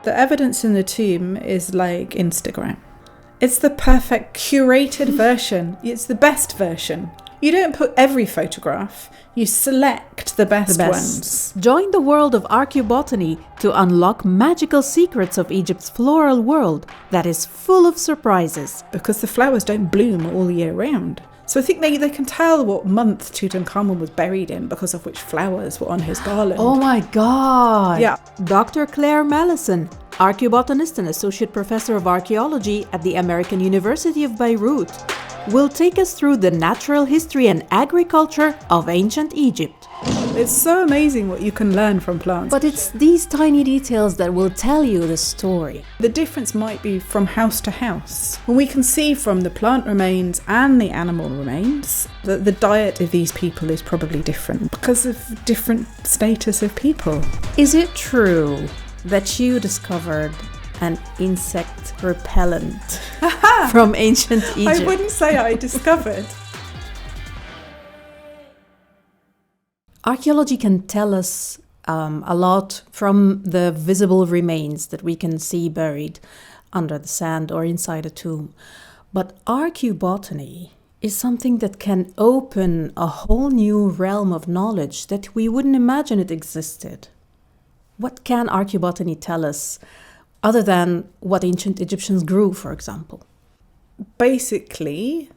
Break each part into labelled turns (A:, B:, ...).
A: The evidence in the tomb is like Instagram. It's the perfect curated version. It's the best version. You don't put every photograph. You select the best ones.
B: Join the world of archaeobotany to unlock magical secrets of Egypt's floral world that is full of surprises.
A: Because the flowers don't bloom all year round. So I think they can tell what month Tutankhamun was buried in because of which flowers were on his garland.
B: Oh my God!
A: Yeah.
B: Dr. Claire Malleson, Archaeobotanist and Associate Professor of Archaeology at the American University of Beirut, will take us through the natural history and agriculture of ancient Egypt.
A: It's so amazing what you can learn from plants.
B: But it's these tiny details that will tell you the story.
A: The difference might be from house to house. When we can see from the plant remains and the animal remains that the diet of these people is probably different because of different status of people.
B: Is it true that you discovered an insect repellent from ancient Egypt?
A: I wouldn't say I discovered.
B: Archaeology can tell us a lot from the visible remains that we can see buried under the sand or inside a tomb. But archaeobotany is something that can open a whole new realm of knowledge that we wouldn't imagine it existed. What can archaeobotany tell us other than what ancient Egyptians grew, for example?
A: Basically,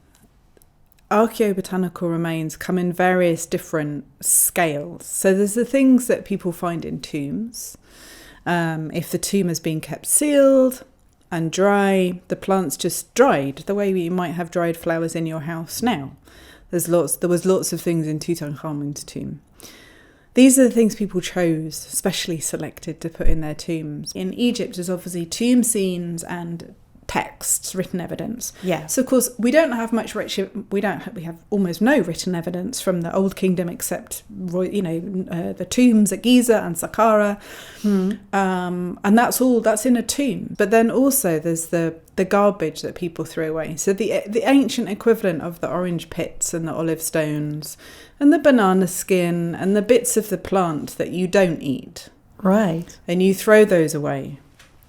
A: archaeobotanical remains come in various different scales. So there's the things that people find in tombs. If the tomb has been kept sealed and dry, the plant's just dried, the way you might have dried flowers in your house now. There was lots of things in Tutankhamun's tomb. These are the things people chose, specially selected to put in their tombs. In Egypt, there's obviously tomb scenes and texts, written evidence.
B: Yeah.
A: So of course we don't have much we have almost no written evidence from the Old Kingdom except the tombs at Giza and Saqqara, and that's in a tomb. But then also there's the garbage that people throw away. So the ancient equivalent of the orange pits and the olive stones and the banana skin and the bits of the plant that you don't eat.
B: Right.
A: And you throw those away.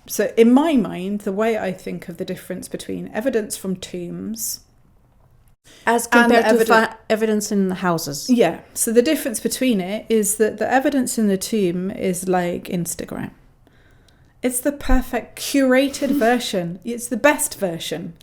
A: So in my mind, the way I think of the difference between evidence from tombs
B: as compared to evidence in houses.
A: Yeah. So the difference between it is that the evidence in the tomb is like Instagram. It's the perfect curated version. It's the best version.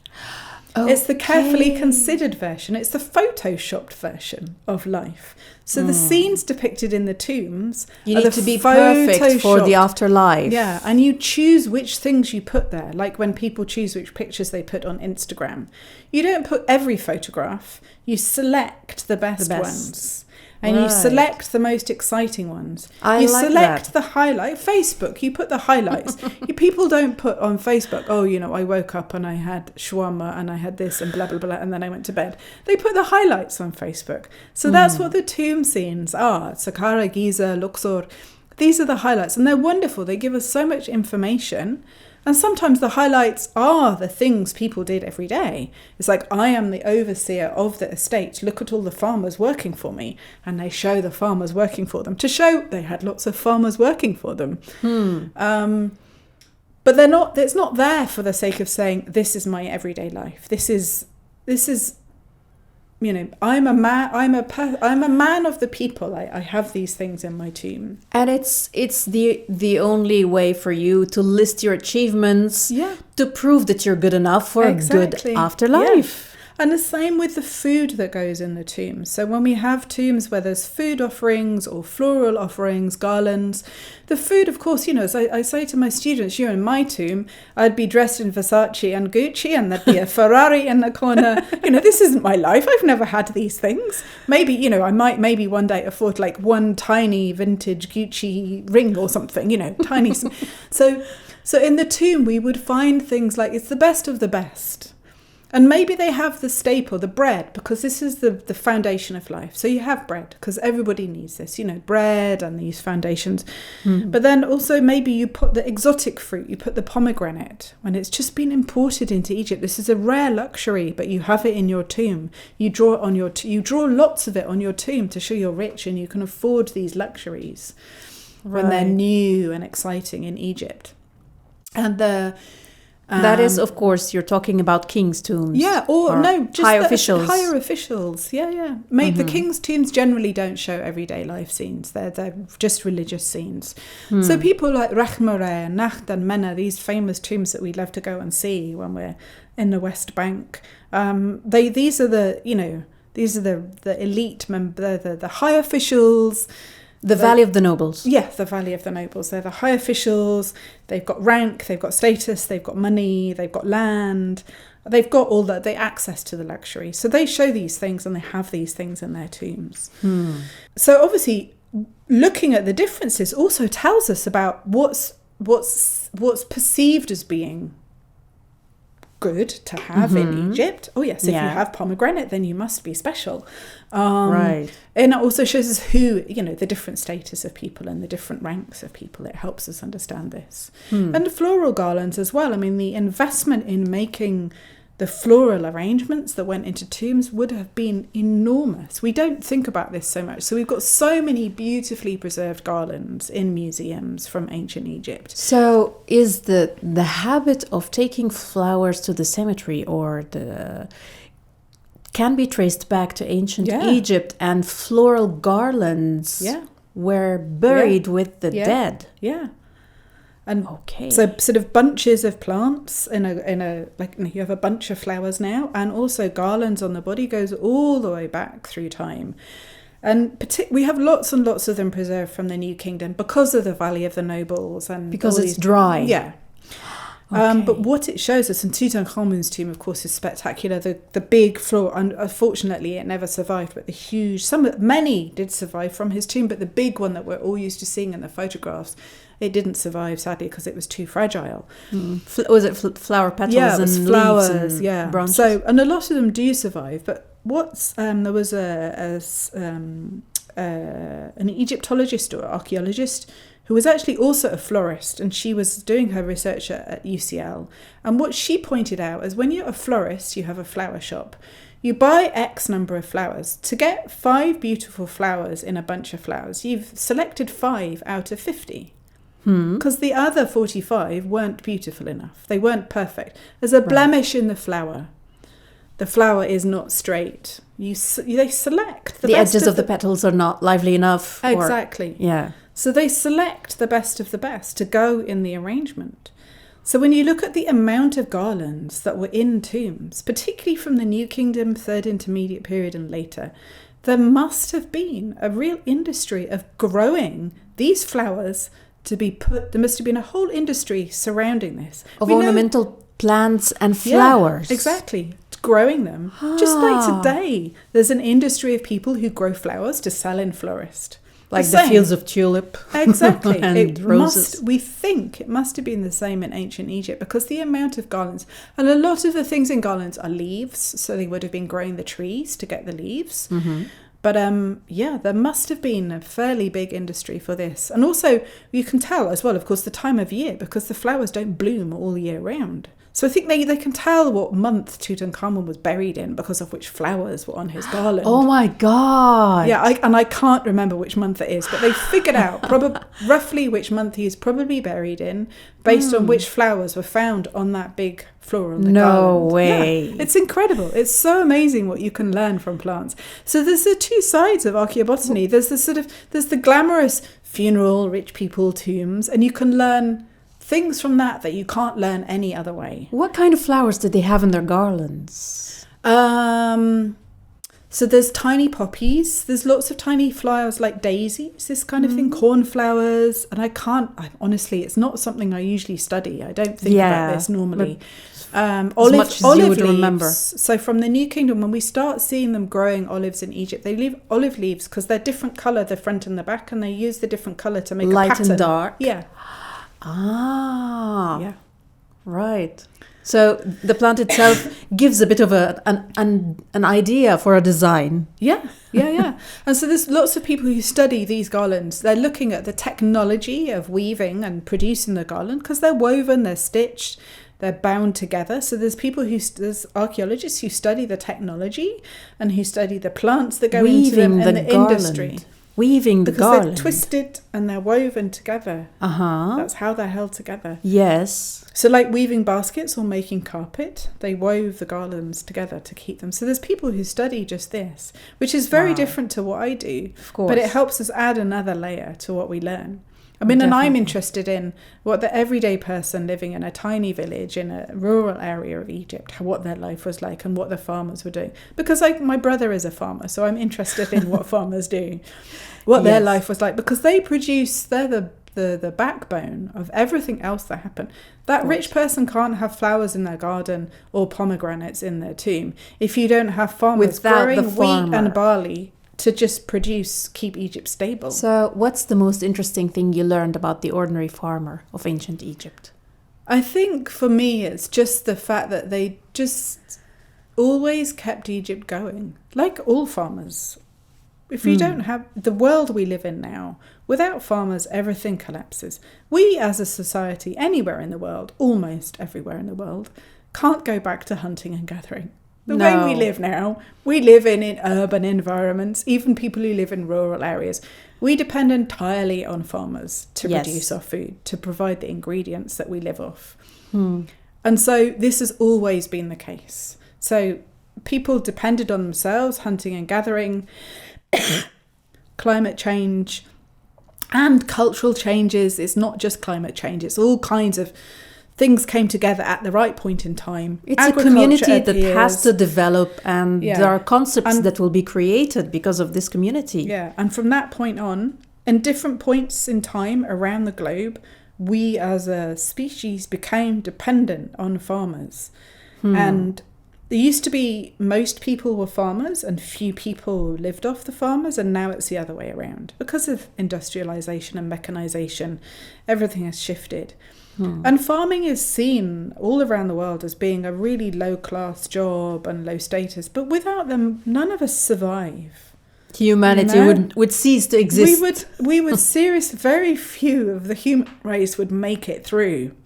A: Okay. It's the carefully considered version. It's the photoshopped version of life. So the scenes depicted in the tombs
B: you need to be perfect for the afterlife.
A: Yeah, and you choose which things you put there. Like when people choose which pictures they put on Instagram. You don't put every photograph. You select the best ones. And you select the most exciting ones. You select the highlight. Facebook, you put the highlights. People don't put on Facebook, I woke up and I had shawarma and I had this and blah, blah, blah, and then I went to bed. They put the highlights on Facebook. So that's what the tomb scenes are. Saqqara, Giza, Luxor. These are the highlights. And they're wonderful. They give us so much information. And sometimes the highlights are the things people did every day. It's like, I am the overseer of the estate. Look at all the farmers working for me. And they show the farmers working for them to show they had lots of farmers working for them. But it's not there for the sake of saying, this is my everyday life. This is I'm a man of the people. I have these things in my tomb.
B: And it's the only way for you to list your achievements, to prove that you're good enough for a good afterlife.
A: Yeah. And the same with the food that goes in the tomb. So when we have tombs where there's food offerings or floral offerings, garlands, the food, of course, as I say to my students, in my tomb, I'd be dressed in Versace and Gucci and there'd be a Ferrari in the corner. This isn't my life. I've never had these things. Maybe, I might one day afford like one tiny vintage Gucci ring or something, tiny. So in the tomb, we would find things like it's the best of the best. And maybe they have the staple, the bread, because this is the foundation of life. So you have bread, because everybody needs this, bread and these foundations. But then also maybe you put the exotic fruit, you put the pomegranate, when it's just been imported into Egypt. This is a rare luxury, but you have it in your tomb. You draw lots of it on your tomb to show you're rich and you can afford these luxuries when they're new and exciting in Egypt. And
B: that is, of course, you're talking about king's tombs.
A: Yeah, or no, just
B: high officials.
A: Higher officials, yeah. The king's tombs generally don't show everyday life scenes. They're just religious scenes. So people like Rachmore, Nacht and Mena, these famous tombs that we love to go and see when we're in the West Bank, these are the elite the high officials.
B: The Valley of the Nobles.
A: Yeah, the Valley of the Nobles. They're the high officials. They've got rank, they've got status, they've got money, they've got land. They've got all that, they access to the luxury. So they show these things and they have these things in their tombs. So obviously, looking at the differences also tells us about what's perceived as being good to have in Egypt. Oh yes, if you have pomegranate, then you must be special. Right. And it also shows us who, the different status of people and the different ranks of people. It helps us understand this. And the floral garlands as well. I mean, the investment in making the floral arrangements that went into tombs would have been enormous. We don't think about this so much. So we've got so many beautifully preserved garlands in museums from ancient Egypt.
B: So is the habit of taking flowers to the cemetery can be traced back to ancient Egypt, and floral garlands were buried with the dead.
A: Yeah. And so sort of bunches of plants in a like you have a bunch of flowers now, and also garlands on the body goes all the way back through time. And we have lots and lots of them preserved from the New Kingdom because of the Valley of the Nobles and
B: because it's dry.
A: Yeah. But what it shows us, and Tutankhamun's tomb, of course, is spectacular. The big floor, and unfortunately, it never survived. But the huge, many did survive from his tomb. But the big one that we're all used to seeing in the photographs, it didn't survive, sadly, because it was too fragile.
B: Was it flower petals?
A: Yeah, it was
B: and
A: flowers.
B: Leaves and branches?
A: So, and a lot of them do survive. But there was an Egyptologist or archaeologist who was actually also a florist, and she was doing her research at UCL. And what she pointed out is when you're a florist, you have a flower shop. You buy X number of flowers. To get 5 beautiful flowers in a bunch of flowers, you've selected 5 out of 50. Because the other 45 weren't beautiful enough. They weren't perfect. There's a blemish in the flower. The flower is not straight. They select
B: the edges of the petals are not lively enough.
A: Exactly. So they select the best of the best to go in the arrangement. So when you look at the amount of garlands that were in tombs, particularly from the New Kingdom, Third Intermediate Period and later, there must have been a real industry of growing these flowers to be put. There must have been a whole industry surrounding this.
B: Of ornamental plants and flowers.
A: Yeah, exactly. Growing them. Just like today, there's an industry of people who grow flowers to sell in florist.
B: Like the fields of tulip.
A: Exactly.
B: And roses.
A: We think it must have been the same in ancient Egypt because the amount of garlands, and a lot of the things in garlands are leaves, so they would have been growing the trees to get the leaves. But there must have been a fairly big industry for this. And also you can tell as well, of course, the time of year, because the flowers don't bloom all year round. So I think they can tell what month Tutankhamun was buried in because of which flowers were on his garland.
B: Oh my God.
A: Yeah, I can't remember which month it is, but they figured out roughly which month he is probably buried in based on which flowers were found on that big floral.
B: No way.
A: Yeah, it's incredible. It's so amazing what you can learn from plants. So there's the two sides of archaeobotany. There's the glamorous funeral, rich people tombs, and you can learn things from that you can't learn any other way.
B: What kind of flowers did they have in their garlands?
A: So there's tiny poppies. There's lots of tiny flowers like daisies, this kind of thing, cornflowers. And honestly, it's not something I usually study. I don't think about this normally.
B: Olive leaves. Remember.
A: So from the New Kingdom, when we start seeing them growing olives in Egypt, they leave olive leaves because they're different colour, the front and the back, and they use the different colour to make a pattern.
B: Light and dark.
A: Yeah.
B: Yeah, right. So the plant itself gives a bit of an idea for a design.
A: Yeah. And so there's lots of people who study these garlands. They're looking at the technology of weaving and producing the garland because they're woven, they're stitched, they're bound together. So there's archaeologists who study the technology and who study the plants that go into them and the industry.
B: Weaving the
A: because
B: garland.
A: they're twisted and they're woven together. That's how they're held together.
B: Yes.
A: So like weaving baskets or making carpet, they wove the garlands together to keep them. So there's people who study just this, which is very different to what I do.
B: Of course.
A: But it helps us add another layer to what we learn. I mean, and I'm interested in what the everyday person living in a tiny village in a rural area of Egypt, what their life was like and what the farmers were doing. Because like my brother is a farmer, so I'm interested in what farmers do, what their life was like, because they're the backbone of everything else that happened. That rich person can't have flowers in their garden or pomegranates in their tomb if you don't have farmers growing wheat and barley to just keep Egypt stable.
B: So what's the most interesting thing you learned about the ordinary farmer of ancient Egypt?
A: I think for me, it's just the fact that they just always kept Egypt going, like all farmers. If you don't have the world we live in now, without farmers, everything collapses. We as a society, anywhere in the world, almost everywhere in the world, can't go back to hunting and gathering. The way we live now, we live in urban environments, even people who live in rural areas. We depend entirely on farmers to produce our food, to provide the ingredients that we live off. And so this has always been the case. So people depended on themselves, hunting and gathering, climate change and cultural changes. It's not just climate change, it's all kinds of things came together at the right point in time.
B: It's a community that has to develop, and there are concepts that will be created because of this community.
A: Yeah, and from that point on, in different points in time around the globe, we as a species became dependent on farmers. And there used to be most people were farmers and few people lived off the farmers, and now it's the other way around. Because of industrialization and mechanization, everything has shifted. And farming is seen all around the world as being a really low-class job and low status. But without them, none of us survive.
B: Humanity would cease to exist.
A: We would very few of the human race would make it through.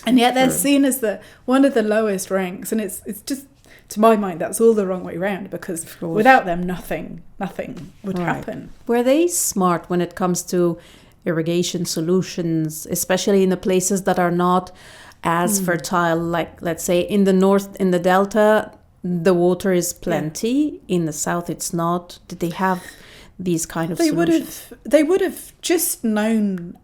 A: And yet they're seen as one of the lowest ranks. And it's just, to my mind, that's all the wrong way around, because without them, nothing would happen.
B: Were they smart when it comes to irrigation solutions, especially in the places that are not as fertile, like let's say in the north, in the delta, the water is plenty, in the south it's not? Did they have these kind of solutions?
A: They would have just known.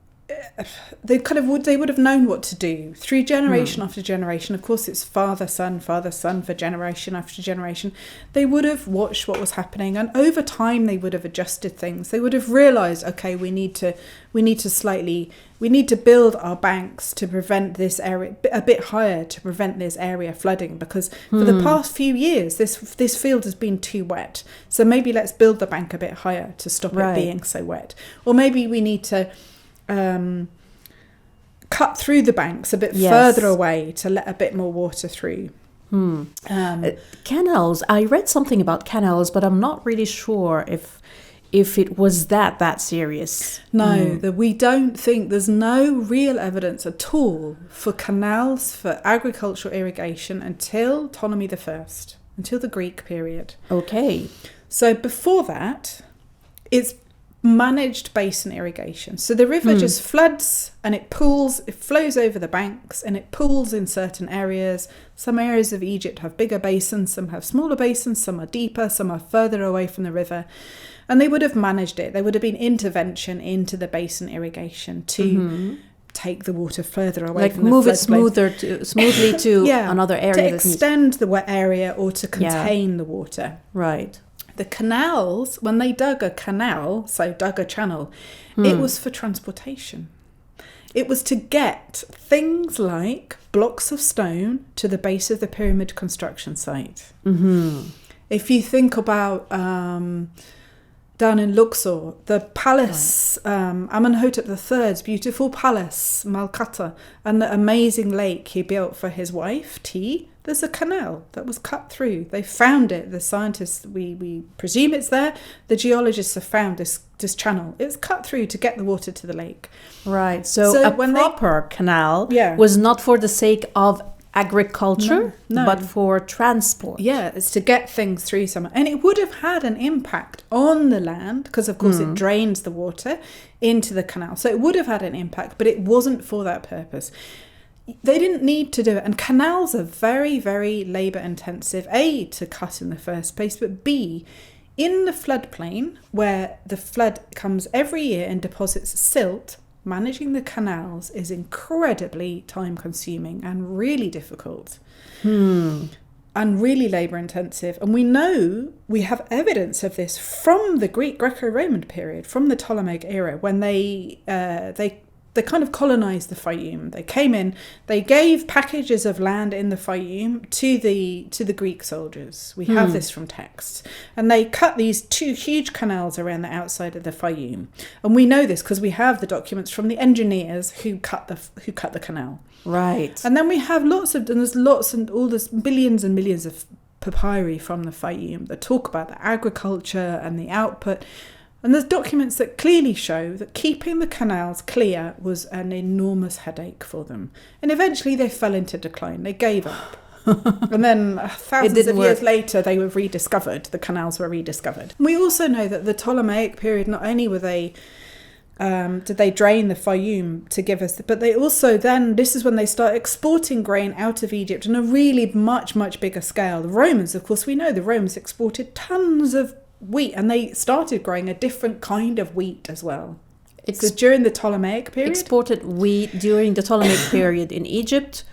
A: They would have known what to do through generation after generation. Of course, it's father son for generation after generation. They would have watched what was happening, and over time they would have adjusted things. They would have realized, okay, we need to build our banks to prevent this area a bit higher, to prevent this area flooding, because for the past few years this field has been too wet. So maybe let's build the bank a bit higher to stop it being so wet. Or maybe we need to cut through the banks a bit further away to let a bit more water through.
B: Canals. I read something about canals, but I'm not really sure if it was that serious.
A: No, we don't think, there's no real evidence at all for canals for agricultural irrigation until Ptolemy I, until the Greek period.
B: Okay.
A: So before that, it's managed basin irrigation. So the river just floods and it flows over the banks and it pools in certain areas. Some areas of Egypt have bigger basins, some have smaller basins, some are deeper, some are further away from the river. And they would have managed it. There would have been intervention into the basin irrigation to take the water further away from the floodplain.
B: Like move it smoothly to another area.
A: To extend the wet area or to contain the water.
B: Right.
A: The canals, when they dug a canal, so dug a channel, it was for transportation. It was to get things like blocks of stone to the base of the pyramid construction site. If you think about down in Luxor, the palace, Amenhotep III's beautiful palace, Malkata, and the amazing lake he built for his wife, T, there's a canal that was cut through. They found it. The scientists, we presume it's there. The geologists have found this channel. It's cut through to get the water to the lake.
B: Right. So a proper canal was not for the sake of agriculture,
A: No.
B: but for transport.
A: Yeah, it's to get things through summer. And it would have had an impact on the land because, of course, it drains the water into the canal. So it would have had an impact, but it wasn't for that purpose. They didn't need to do it. And canals are very, very labour intensive, A, to cut in the first place, but B, in the floodplain where the flood comes every year and deposits silt, managing the canals is incredibly time consuming and really difficult and really labour intensive. And we have evidence of this from the Greco-Roman period, from the Ptolemaic era, when they kind of colonised the Fayum. They came in, they gave packages of land in the Fayum to the Greek soldiers. We have this from texts. And they cut these 2 huge canals around the outside of the Fayum. And we know this because we have the documents from the engineers who cut the canal.
B: Right.
A: And then we have all this billions and millions of papyri from the Fayum that talk about the agriculture and the output. And there's documents that clearly show that keeping the canals clear was an enormous headache for them. And eventually they fell into decline. They gave up. And then thousands of years later, they were rediscovered. The canals were rediscovered. We also know that the Ptolemaic period, not only were they did they drain the Fayum to give us, but they also then, this is when they start exporting grain out of Egypt on a really much, much bigger scale. The Romans, of course, we know the Romans exported tons of wheat, and they started growing a different kind of wheat as well. So during the Ptolemaic period,
B: exported wheat during the Ptolemaic period in Egypt.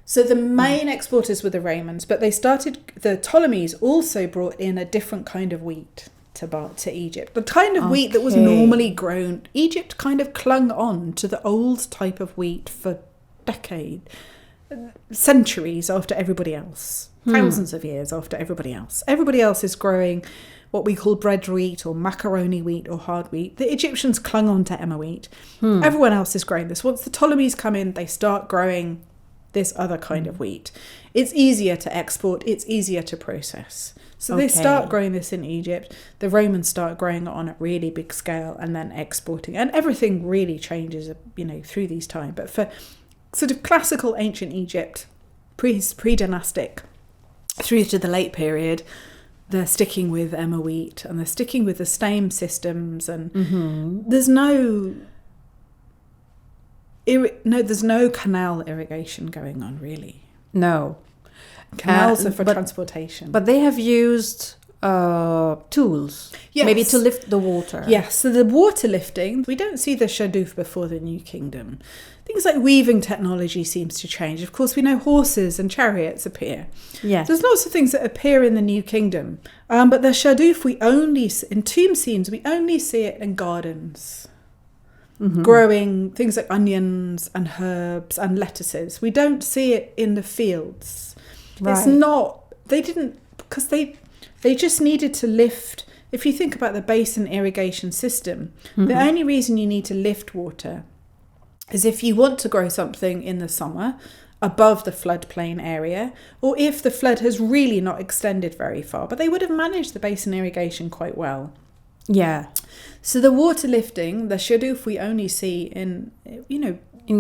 A: So the main exporters were the Romans, but the Ptolemies also brought in a different kind of wheat to Egypt. The kind of wheat that was normally grown. Egypt kind of clung on to the old type of wheat for centuries after everybody else. Thousands of years after everybody else. Everybody else is growing what we call bread wheat or macaroni wheat or hard wheat. The Egyptians clung on to emmer wheat. Everyone else is growing this. Once the Ptolemies come in, they start growing this other kind of wheat. It's easier to export. It's easier to process. So they start growing this in Egypt. The Romans start growing it on a really big scale and then exporting. And everything really changes, through these times. But for sort of classical ancient Egypt, pre-dynastic, through to the late period, they're sticking with emmer wheat and they're sticking with the same systems. And there's there's no canal irrigation going on, really.
B: No.
A: Canals are for transportation.
B: But they have used tools, maybe to lift the water.
A: Yes, so the water lifting, we don't see the shadoof before the New Kingdom. Things like weaving technology seems to change. Of course, we know horses and chariots appear.
B: Yes.
A: There's lots of things that appear in the New Kingdom. But the shadoof, in tomb scenes, we only see it in gardens. Growing things like onions and herbs and lettuces. We don't see it in the fields. Right. It's not, they didn't, because they just needed to lift. If you think about the basin irrigation system, the only reason you need to lift water is if you want to grow something in the summer above the floodplain area, or if the flood has really not extended very far. But they would have managed the basin irrigation quite well.
B: Yeah.
A: So the water lifting, the shadoof, we only see in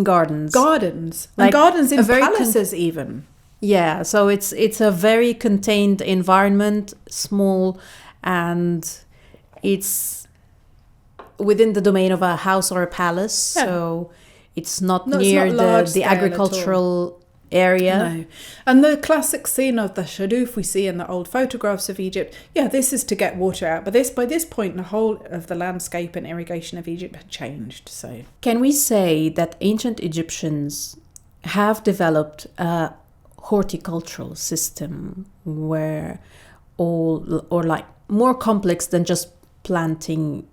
B: gardens.
A: Gardens.
B: Like
A: and gardens in palaces even.
B: Yeah, so it's a very contained environment, small, and it's within the domain of a house or a palace. Yeah. So it's not near the agricultural area.
A: No. And the classic scene of the shadoof we see in the old photographs of Egypt, this is to get water out. But by this point, the whole of the landscape and irrigation of Egypt had changed. So
B: can we say that ancient Egyptians have developed a horticultural system where more complex than just planting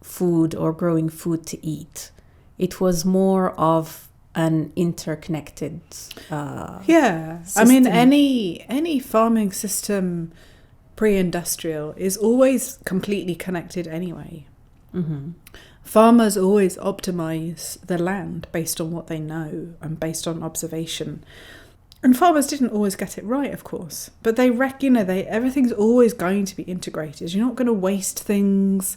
B: food or growing food to eat? It was more of an interconnected system.
A: I mean, any farming system pre-industrial is always completely connected anyway. Farmers always optimize the land based on what they know and based on observation. And farmers didn't always get it right, of course, but they reckon everything's always going to be integrated. You're not going to waste things.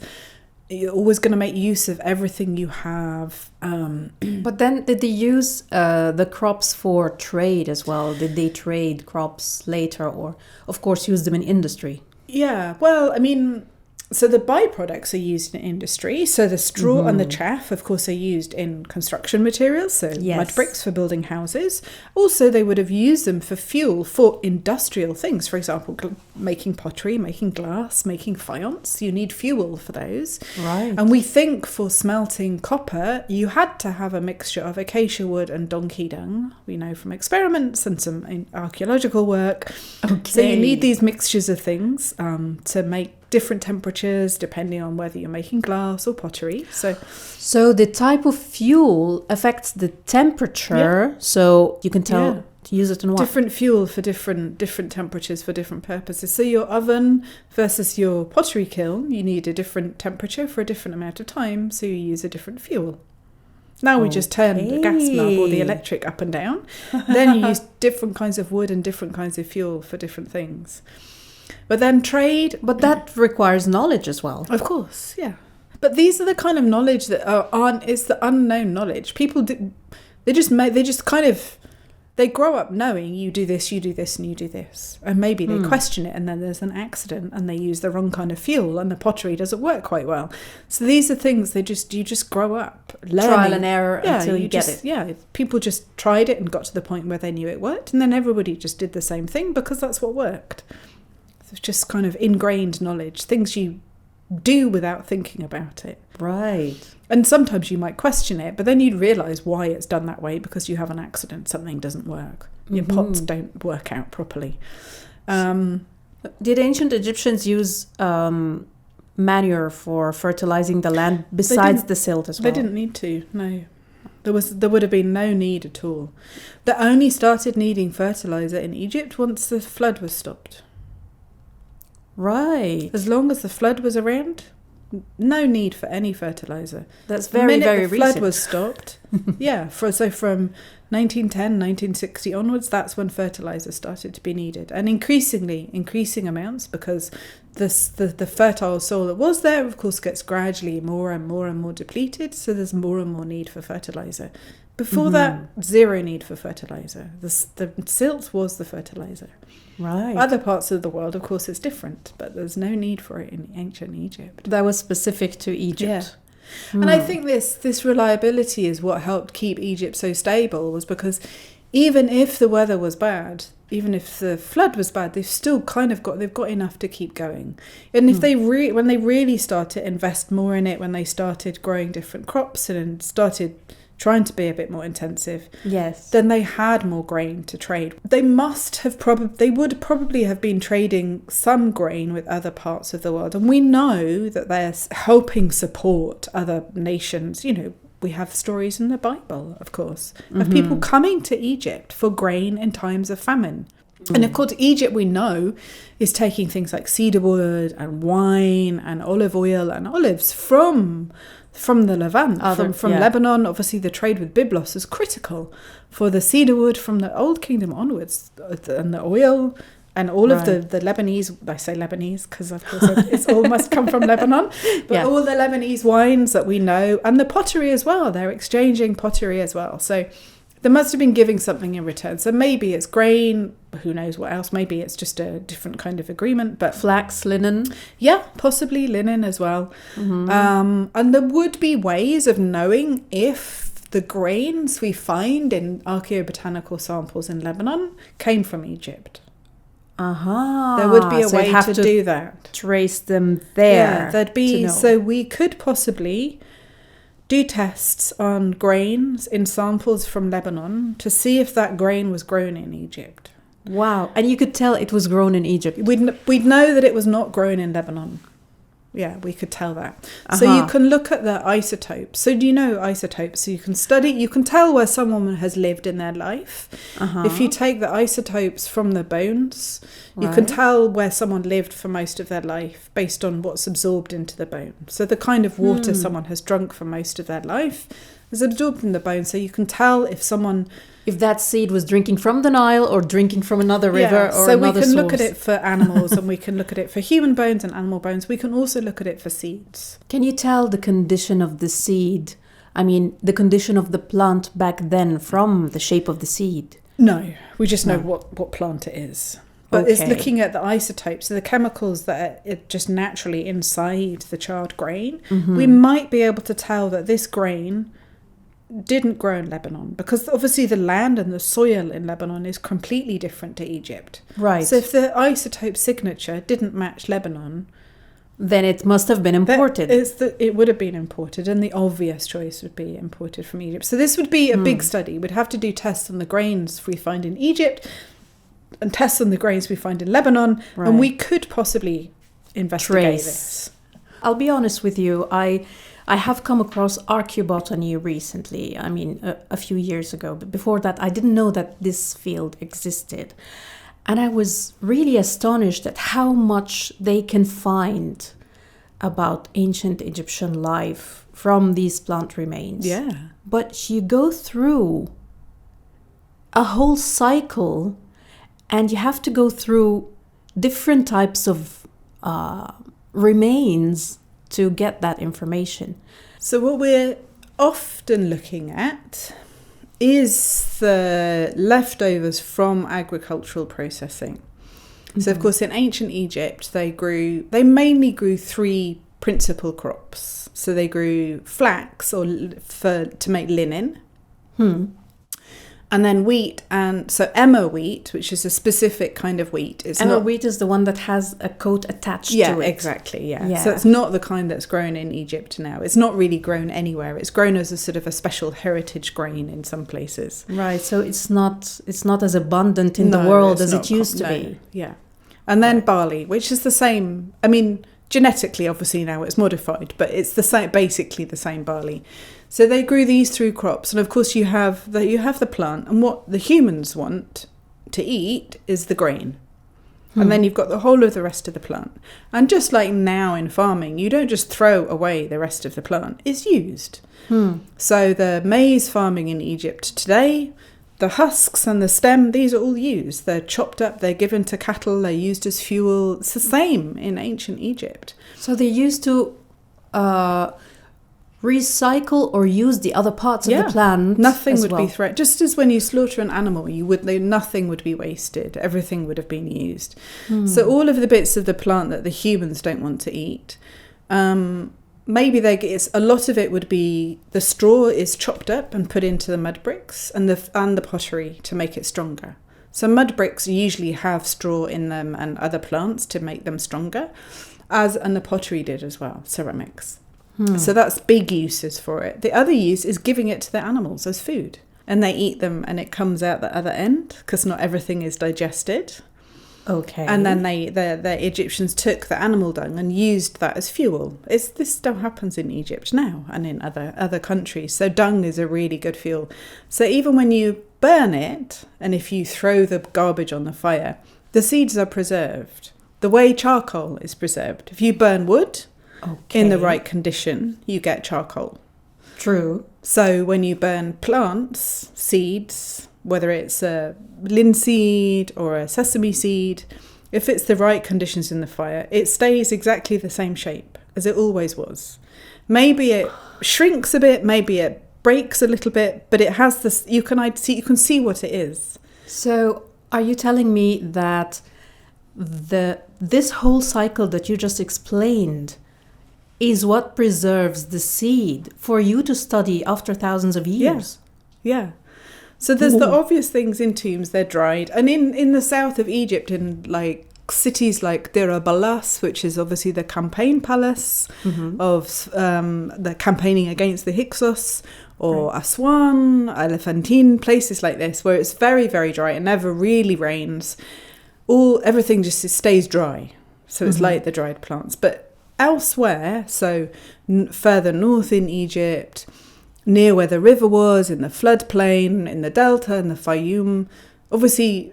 A: you're always going to make use of everything you have.
B: But then did they use the crops for trade as well? Did they trade crops later, or of course use them in industry?
A: Yeah, well, I mean, so the byproducts are used in industry. So the straw and the chaff, of course, are used in construction materials, so mud bricks for building houses. Also, they would have used them for fuel for industrial things. For example, making pottery, making glass, making faience. You need fuel for those.
B: Right.
A: And we think for smelting copper, you had to have a mixture of acacia wood and donkey dung. We know from experiments and some archaeological work.
B: Okay.
A: So you need these mixtures of things to make different temperatures depending on whether you're making glass or pottery. So
B: the type of fuel affects the temperature, so you can tell to use it in what?
A: Different fuel for different temperatures for different purposes. So your oven versus your pottery kiln, you need a different temperature for a different amount of time, so you use a different fuel. Now we just turn the gas knob or the electric up and down. Then you use different kinds of wood and different kinds of fuel for different things. But then trade...
B: But that requires knowledge as well.
A: Of course, yeah. But these are the kind of knowledge that it's the unknown knowledge. People, they grow up knowing you do this, and you do this. And maybe they question it, and then there's an accident, and they use the wrong kind of fuel, and the pottery doesn't work quite well. So these are things you just grow up learning.
B: Trial and error until you get it.
A: Yeah, people just tried it and got to the point where they knew it worked, and then everybody just did the same thing because that's what worked. It's just kind of ingrained knowledge, things you do without thinking about it.
B: Right.
A: And sometimes you might question it, but then you'd realise why it's done that way because you have an accident, something doesn't work. Your pots don't work out properly.
B: Did ancient Egyptians use manure for fertilizing the land besides the silt as well?
A: They didn't need to, no. There would have been no need at all. They only started needing fertiliser in Egypt once the flood was stopped.
B: Right.
A: As long as the flood was around, no need for any fertiliser.
B: That's very, very recent.
A: The flood was stopped. So from 1910, 1960 onwards, that's when fertiliser started to be needed. And increasing amounts because the fertile soil that was there, of course, gets gradually more and more and more depleted. So there's more and more need for fertiliser. Before that, zero need for fertiliser. The silt was the fertiliser.
B: Right.
A: Other parts of the world, of course, it's different, but there's no need for it in ancient Egypt.
B: That was specific to Egypt.
A: Yeah. And I think this reliability is what helped keep Egypt so stable, was because even if the weather was bad, even if the flood was bad, they've still they've got enough to keep going. And if when they really start to invest more in it, when they started growing different crops and started trying to be a bit more intensive, then they had more grain to trade. They would probably have been trading some grain with other parts of the world, and we know that they're helping support other nations. We have stories in the Bible, of course, of people coming to Egypt for grain in times of famine. And of course, Egypt, we know, is taking things like cedar wood and wine and olive oil and olives from the Levant, from Lebanon. Obviously, the trade with Byblos is critical for the cedar wood from the Old Kingdom onwards, and the oil and all of the Lebanese. I say Lebanese because, of course, it all must come from Lebanon. But all the Lebanese wines that we know, and the pottery as well. They're exchanging pottery as well. So they must have been giving something in return. So maybe it's grain, who knows what else. Maybe it's just a different kind of agreement. But
B: flax, linen.
A: Yeah, possibly linen as well. And there would be ways of knowing if the grains we find in archaeobotanical samples in Lebanon came from Egypt. There would be a way to do that.
B: Trace them there.
A: Yeah, there'd be. So we could possibly do tests on grains in samples from Lebanon to see if that grain was grown in Egypt.
B: Wow. And you could tell it was grown in Egypt.
A: We'd know that it was not grown in Lebanon. Yeah, we could tell that. So you can look at the isotopes. So do you know isotopes? So you can tell where someone has lived in their life. If you take the isotopes from the bones, you can tell where someone lived for most of their life based on what's absorbed into the bone. So the kind of water someone has drunk for most of their life, It's absorbed in the bone, so you can tell
B: if that seed was drinking from the Nile or drinking from another river or
A: so
B: another
A: we can
B: source.
A: look at it for animals and we can look at it for human bones and animal bones. We can also look at it for seeds.
B: Can you tell the condition of the seed? I mean, the condition of the plant back then from the shape of the seed?
A: No, we just know what plant it is. But it's looking at the isotopes, so the chemicals that are just naturally inside the charred grain. Mm-hmm. We might be able to tell that this grain didn't grow in Lebanon, because obviously the land and the soil in Lebanon is completely different to Egypt.
B: Right.
A: So if the isotope signature didn't match Lebanon,
B: then it must have been imported.
A: It would have been imported, and the obvious choice would be imported from Egypt. So this would be a big study. We'd have to do tests on the grains we find in Egypt and tests on the grains we find in Lebanon, and we could possibly investigate this.
B: I'll be honest with you, I have come across Archaeobotany recently, I mean a few years ago, but before that I didn't know that this field existed. And I was really astonished at how much they can find about ancient Egyptian life from these plant remains.
A: Yeah.
B: But you go through a whole cycle and you have to go through different types of remains to get that information. So
A: what we're often looking at is the leftovers from agricultural processing. Mm-hmm. So of course in ancient Egypt they mainly grew three principal crops. So they grew flax to make linen. And then wheat, and so emmer wheat, which is a specific kind of wheat.
B: Emmer wheat is the one that has a coat attached to it.
A: Yeah, exactly, yeah. So it's not the kind that's grown in Egypt now. It's not really grown anywhere. It's grown as a sort of a special heritage grain in some places.
B: Right, so it's not as abundant in the world as it used to be.
A: Yeah. And then barley, which is the same. I mean, genetically, obviously now it's modified, but it's basically the same barley. So they grew these through crops, and of course you have the plant, and what the humans want to eat is the grain. And then you've got the whole of the rest of the plant. And just like now in farming, you don't just throw away the rest of the plant, it's used. So the maize farming in Egypt today, the husks and the stem, these are all used. They're chopped up, they're given to cattle, they're used as fuel. It's the same in ancient Egypt.
B: So they used to recycle or use the other parts of the plant.
A: Nothing would be thrown. Just as when you slaughter an animal, nothing would be wasted. Everything would have been used. So all of the bits of the plant that the humans don't want to eat, maybe a lot of it would be the straw is chopped up and put into the mud bricks and the pottery to make it stronger. So mud bricks usually have straw in them and other plants to make them stronger, and the pottery did as well, ceramics. So that's big uses for it. The other use is giving it to the animals as food. And they eat them and it comes out the other end because not everything is digested.
B: Okay.
A: And then the Egyptians took the animal dung and used that as fuel. This still happens in Egypt now and in other countries. So dung is a really good fuel. So even when you burn it, and if you throw the garbage on the fire, the seeds are preserved. The way charcoal is preserved. If you burn wood in the right condition, you get charcoal.
B: True.
A: So when you burn plants, seeds, whether it's a linseed or a sesame seed, if it's the right conditions in the fire, it stays exactly the same shape as it always was. Maybe it shrinks a bit, maybe it breaks a little bit, but it has this. You can see what it is.
B: So are you telling me that this whole cycle that you just explained is what preserves the seed for you to study after thousands of years?
A: Yeah. So there's the obvious things in tombs, they're dried. And in the south of Egypt, in like cities like Deir al-Balas, which is obviously the campaign palace of the campaigning against the Hyksos, or Aswan, Elephantine, places like this, where it's very, very dry. It never really rains. Everything just stays dry. So it's like the dried plants. But elsewhere, so further north in Egypt, near where the river was, in the floodplain, in the delta, in the Fayum, obviously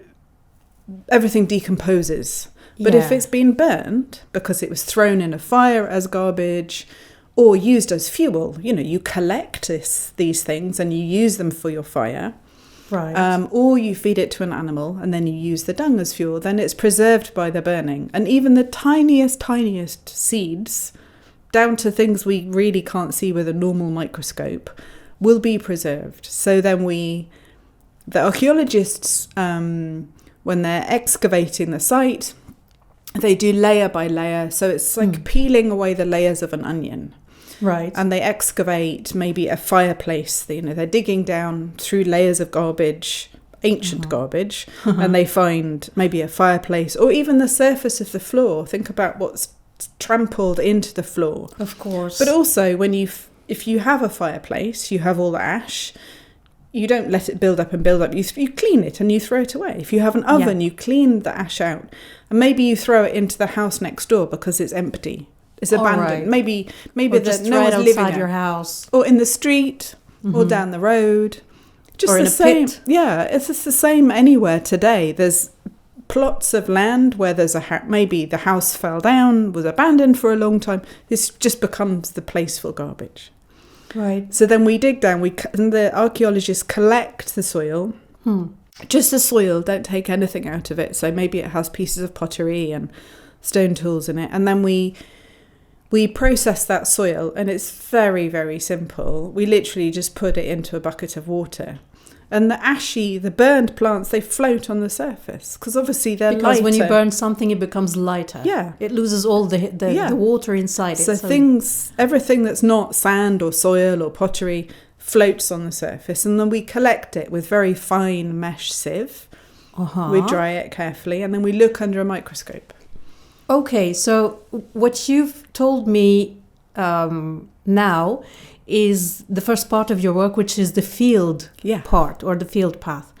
A: everything decomposes. But if it's been burnt because it was thrown in a fire as garbage, or used as fuel. You collect these things and you use them for your fire.
B: Right.
A: Or you feed it to an animal and then you use the dung as fuel. Then it's preserved by the burning. And even the tiniest seeds, down to things we really can't see with a normal microscope, will be preserved. So then the archaeologists, when they're excavating the site, they do layer by layer. So it's like peeling away the layers of an onion.
B: Right.
A: And they excavate maybe a fireplace. They're digging down through layers of garbage, ancient garbage, and they find maybe a fireplace or even the surface of the floor. Think about what's trampled into the floor.
B: Of course.
A: But also, if you have a fireplace, you have all the ash. You don't let it build up and build up. You clean it and you throw it away. If you have an oven, you clean the ash out. And maybe you throw it into the house next door because it's empty. It's abandoned. Right. Maybe
B: just
A: no
B: right
A: one's living
B: outside
A: there.
B: your house,
A: or in the street, or down the road. Just
B: or
A: the
B: in a
A: same.
B: pit.
A: Yeah, it's just the same anywhere today. There's plots of land where there's maybe the house fell down, was abandoned for a long time. This just becomes the place for garbage.
B: Right.
A: So then we dig down. And the archaeologists collect the soil. Just the soil. Don't take anything out of it. So maybe it has pieces of pottery and stone tools in it, and then we process that soil, and it's very, very simple. We literally just put it into a bucket of water. And the burned plants, they float on the surface because obviously they're lighter.
B: Because when you burn something, it becomes lighter.
A: Yeah.
B: It loses all the water inside it.
A: So everything that's not sand or soil or pottery floats on the surface. And then we collect it with very fine mesh sieve. We dry it carefully, and then we look under a microscope.
B: Okay, so what you've told me now is the first part of your work, which is the field part or the field path.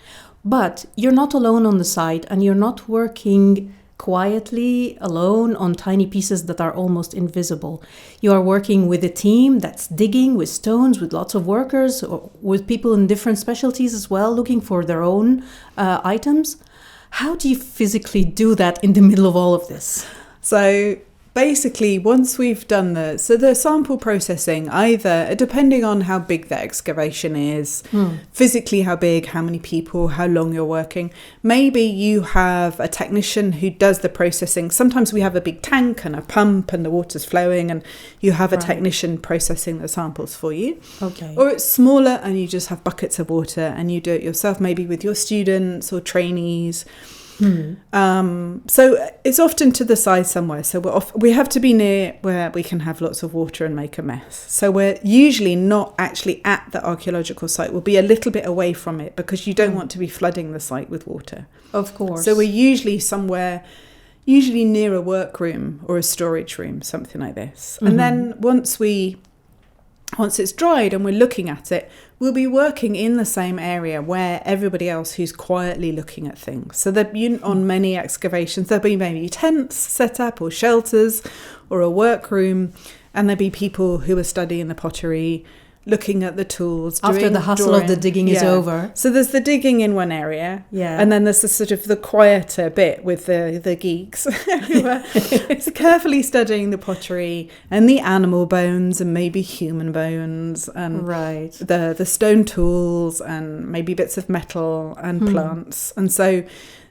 B: But you're not alone on the site, and you're not working quietly alone on tiny pieces that are almost invisible. You are working with a team that's digging with stones, with lots of workers, or with people in different specialties as well, looking for their own items. How do you physically do that in the middle of all of this?
A: So basically, once we've done the sample processing, either depending on how big the excavation is, physically how big, how many people, how long you're working, maybe you have a technician who does the processing. Sometimes we have a big tank and a pump and the water's flowing, and you have a technician processing the samples for you.
B: Okay.
A: Or it's smaller and you just have buckets of water and you do it yourself, maybe with your students or trainees. So it's often to the side somewhere. So we have to be near where we can have lots of water and make a mess. So we're usually not actually at the archaeological site. We'll be a little bit away from it because you don't want to be flooding the site with water.
B: Of course.
A: So we're usually somewhere, usually near a workroom or a storage room, something like this. And then once it's dried and we're looking at it, we'll be working in the same area where everybody else who's quietly looking at things. So on many excavations, there'll be maybe tents set up or shelters or a workroom, and there'll be people who are studying the pottery, looking at the tools.
B: After the hustle of the digging is over.
A: So there's the digging in one area, and then there's the sort of the quieter bit with the geeks who are carefully studying the pottery and the animal bones and maybe human bones and the stone tools and maybe bits of metal and plants. And so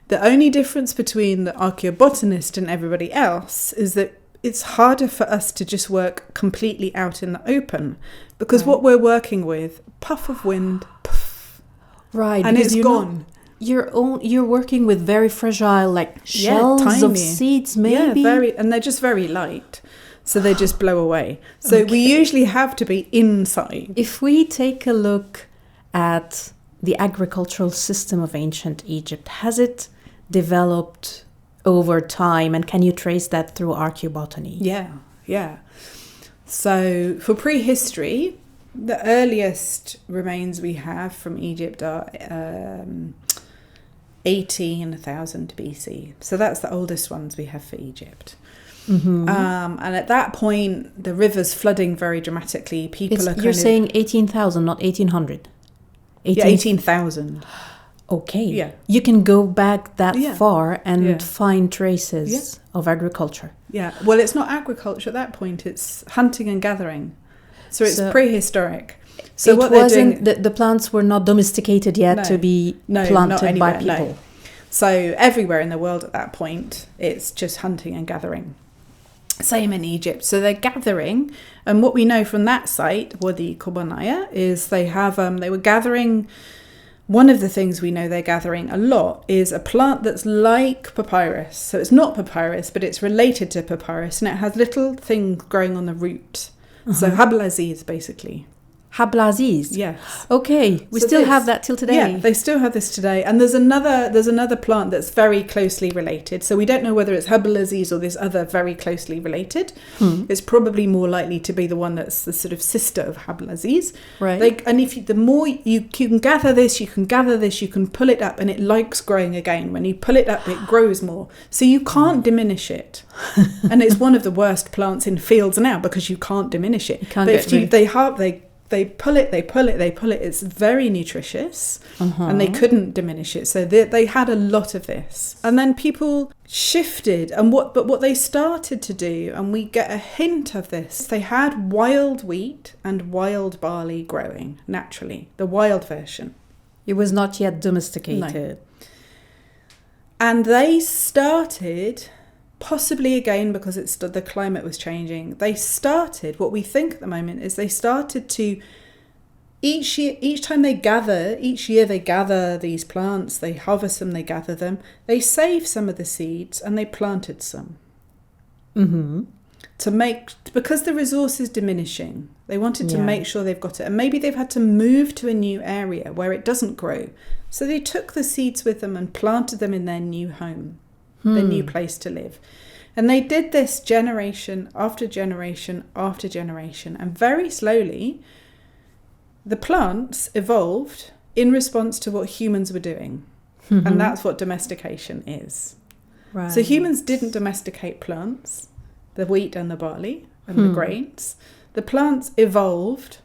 A: the only difference between the archaeobotanist and everybody else is that it's harder for us to just work completely out in the open because what we're working with, puff of wind, puff, and it's gone.
B: You're working with very fragile, like shells of seeds, maybe.
A: Yeah, and they're just very light, so they just blow away. So we usually have to be inside.
B: If we take a look at the agricultural system of ancient Egypt, has it developed over time, and can you trace that through archaeobotany?
A: Yeah. So for prehistory, the earliest remains we have from Egypt are 18,000 BC. So that's the oldest ones we have for Egypt. And at that point, the river's flooding very dramatically. You're
B: saying 18,000, not 1800.
A: 18,000.
B: Okay.
A: Yeah.
B: You can go back that
A: Yeah.
B: far and
A: Yeah.
B: find traces of agriculture.
A: Yeah. Well, it's not agriculture at that point. It's hunting and gathering. So it's
B: So
A: prehistoric. So
B: it
A: what they're
B: wasn't
A: doing...
B: the plants were not domesticated yet
A: No.
B: to be
A: No, not
B: planted by
A: anywhere,
B: people.
A: no. So everywhere in the world at that point, it's just hunting and gathering. Same in Egypt. So they're gathering, and what we know from that site, Wadi Kobanaya, is they were gathering. One of the things we know they're gathering a lot is a plant that's like papyrus. So it's not papyrus, but it's related to papyrus, and it has little things growing on the root. So hablaziz, basically.
B: Hablaziz.
A: Yes.
B: Okay, we
A: So
B: still
A: this-
B: have that till today.
A: Yeah, they still have this today. And there's another plant that's very closely related. So we don't know whether it's Hablaziz or this other very closely related. It's probably more likely to be the one that's the sort of sister of Hablaziz.
B: Right.
A: And if the more you can gather this, you can pull it up, and it likes growing again. When you pull it up, it grows more. So you can't diminish it. And it's one of the worst plants in fields now because you can't diminish it.
B: can't
A: But
B: get
A: if you,
B: rid-
A: they pull it. It's very nutritious, and they couldn't diminish it. So they had a lot of this. And then people shifted, but what they started to do, and we get a hint of this, they had wild wheat and wild barley growing naturally, the wild version.
B: It was not yet domesticated.
A: And they started... Possibly again because the climate was changing. They started, what we think at the moment is they started to, each year they gather these plants, they harvest them, they gather them, they save some of the seeds and they planted some. Because the resource is diminishing, they wanted to make sure they've got it. And maybe they've had to move to a new area where it doesn't grow. So they took the seeds with them and planted them in their new home. The new place to live. And they did this generation after generation after generation. And very slowly, the plants evolved in response to what humans were doing. And that's what domestication is.
B: Right.
A: So humans didn't domesticate plants, the wheat and the barley and the grains. The plants evolved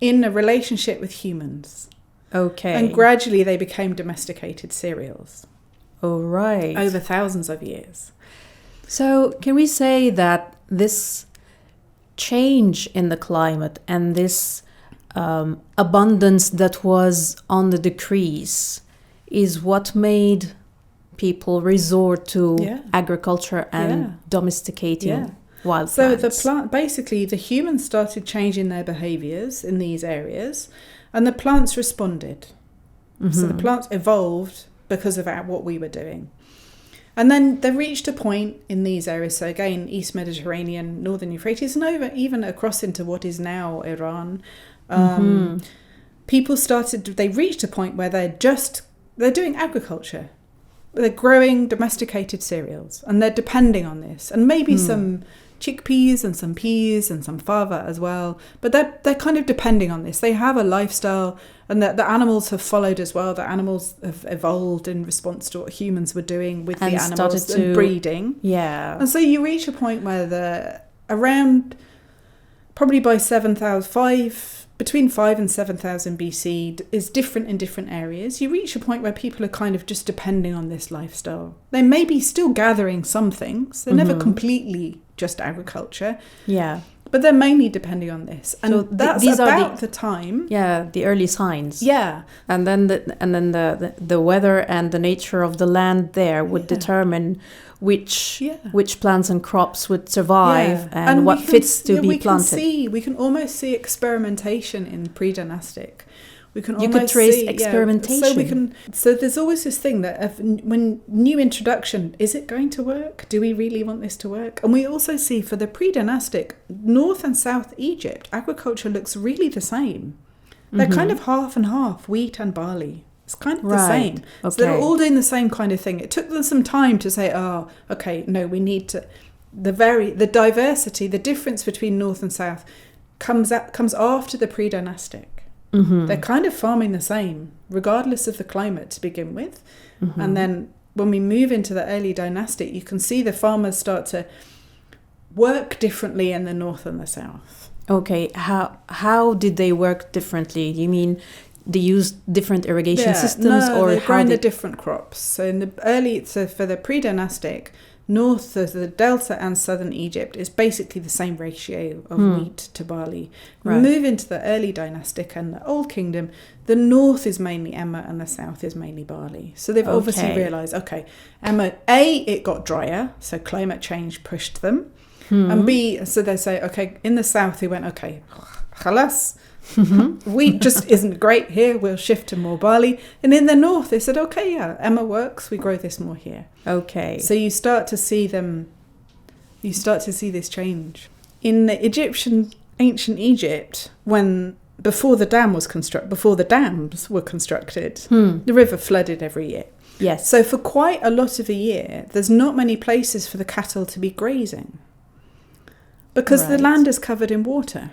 A: in a relationship with humans.
B: Okay.
A: And gradually they became domesticated cereals.
B: Oh, right.
A: Over thousands of years.
B: So can we say that this change in the climate and this abundance that was on the decrease is what made people resort to agriculture and domesticating wild
A: so
B: plants?
A: Basically the humans started changing their behaviours in these areas, and the plants responded. So the plants evolved because of what we were doing. And then they reached a point in these areas, so again, East Mediterranean, Northern Euphrates, and even across into what is now Iran, they reached a point where they're doing agriculture. They're growing domesticated cereals, and they're depending on this. And maybe some chickpeas and some peas and some fava as well, but they're kind of depending on this. They have a lifestyle, and the animals have followed as well. The animals have evolved in response to what humans were doing with the animals and breeding.
B: Yeah.
A: And so you reach a point where around probably by between 5 and 7,000 BC is different in different areas. You reach a point where people are kind of just depending on this lifestyle. They may be still gathering some things. They're never completely just agriculture.
B: Yeah.
A: But they're mainly depending on this. And
B: So
A: that's
B: these
A: about
B: are
A: the time.
B: Yeah, the early signs.
A: Yeah.
B: And then the weather and the nature of the land there would determine which plants and crops would survive and what fits to be planted.
A: We can almost see experimentation in pre-dynastic. We can
B: You
A: almost
B: could trace
A: see,
B: experimentation.
A: So there's always this thing that when new introduction, is it going to work? Do we really want this to work? And we also see for the pre-dynastic, North and South Egypt, agriculture looks really the same. They're kind of half and half, wheat and barley. It's kind of the same.
B: Okay.
A: So they're all doing the same kind of thing. It took them some time to say, we need to... The diversity, the difference between North and South comes after the pre-dynastic. They're kind of farming the same, regardless of the climate to begin with. And then when we move into the early dynastic, you can see the farmers start to work differently in the north and the south.
B: Okay, how did they work differently? You mean they use different irrigation systems,
A: no,
B: or
A: they're
B: how
A: growing
B: they...
A: the different crops. So in the early, so for the pre-dynastic, north of the Delta and southern Egypt is basically the same ratio of wheat to barley.
B: Right.
A: Move into the early dynastic and the Old Kingdom, the north is mainly emmer and the south is mainly barley. So they've obviously realised, okay, emmer, A, it got drier, so climate change pushed them. And B, so they say, okay, in the south they went, okay, khalas, wheat just isn't great here, we'll shift to more barley. And in the north they said, okay, yeah, emmer works, we grow this more here.
B: Okay.
A: So you start to see this change. In the ancient Egypt, before the dams were constructed, the river flooded every year.
B: Yes.
A: So for quite a lot of a year, there's not many places for the cattle to be grazing because the land is covered in water.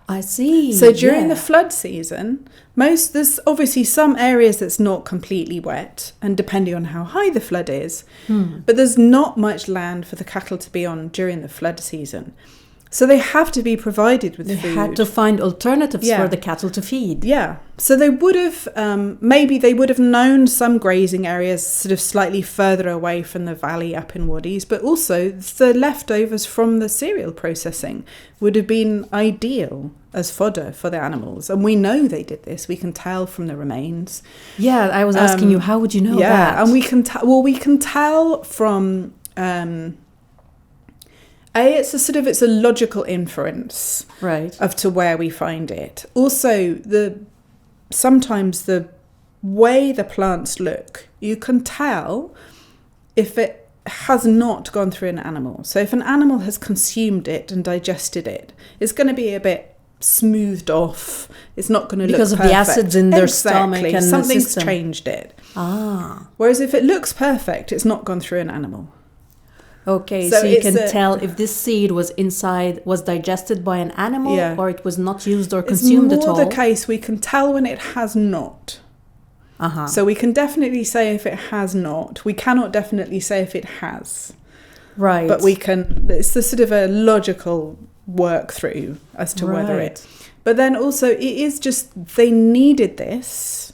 B: I see.
A: So during the flood season, there's obviously some areas that's not completely wet, and depending on how high the flood is, but there's not much land for the cattle to be on during the flood season. So they have to be provided with food.
B: They had to find alternatives for the cattle to feed.
A: Yeah. So they would have, maybe they would have known some grazing areas sort of slightly further away from the valley up in wadis, but also the leftovers from the cereal processing would have been ideal as fodder for the animals. And we know they did this. We can tell from the remains.
B: Yeah, I was asking you, how would you know that?
A: Yeah, and we can tell from... it's a logical inference,
B: right,
A: of to where we find it. Also, sometimes the way the plants look, you can tell if it has not gone through an animal. So if an animal has consumed it and digested it, it's going to be a bit smoothed off. It's not going to look perfect.
B: Because of the acids in their stomach and
A: something's
B: the system.
A: changed it.
B: Ah.
A: Whereas if it looks perfect, it's not gone through an animal.
B: Okay, so you can tell if this seed was digested by an animal or it was not used or consumed at all.
A: It's more the case we can tell when it has not. So we can definitely say if it has not. We cannot definitely say if it has.
B: Right.
A: But we can, it's the sort of a logical work through as to whether it. But then also it is just, they needed this.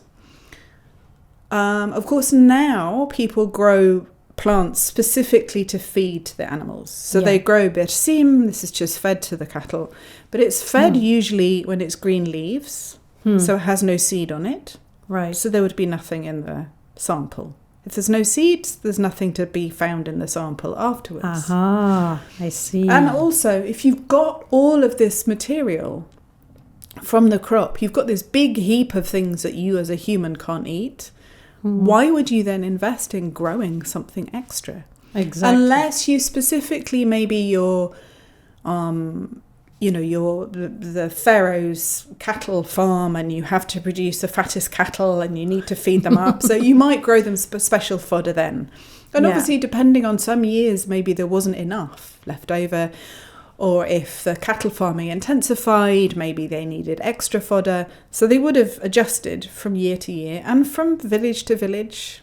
A: Of course now people grow plants specifically to feed the animals. So they grow bersim, this is just fed to the cattle, but it's fed usually when it's green leaves, so it has no seed on it.
B: Right.
A: So there would be nothing in the sample. If there's no seeds, there's nothing to be found in the sample afterwards.
B: Aha, I see.
A: And also, if you've got all of this material from the crop, you've got this big heap of things that you as a human can't eat. Why would you then invest in growing something extra?
B: Exactly.
A: Unless you specifically, maybe you're, the Pharaoh's cattle farm and you have to produce the fattest cattle and you need to feed them up. So you might grow them special fodder then. And obviously, depending on some years, maybe there wasn't enough left over. Or if the cattle farming intensified, maybe they needed extra fodder. So they would have adjusted from year to year and from village to village.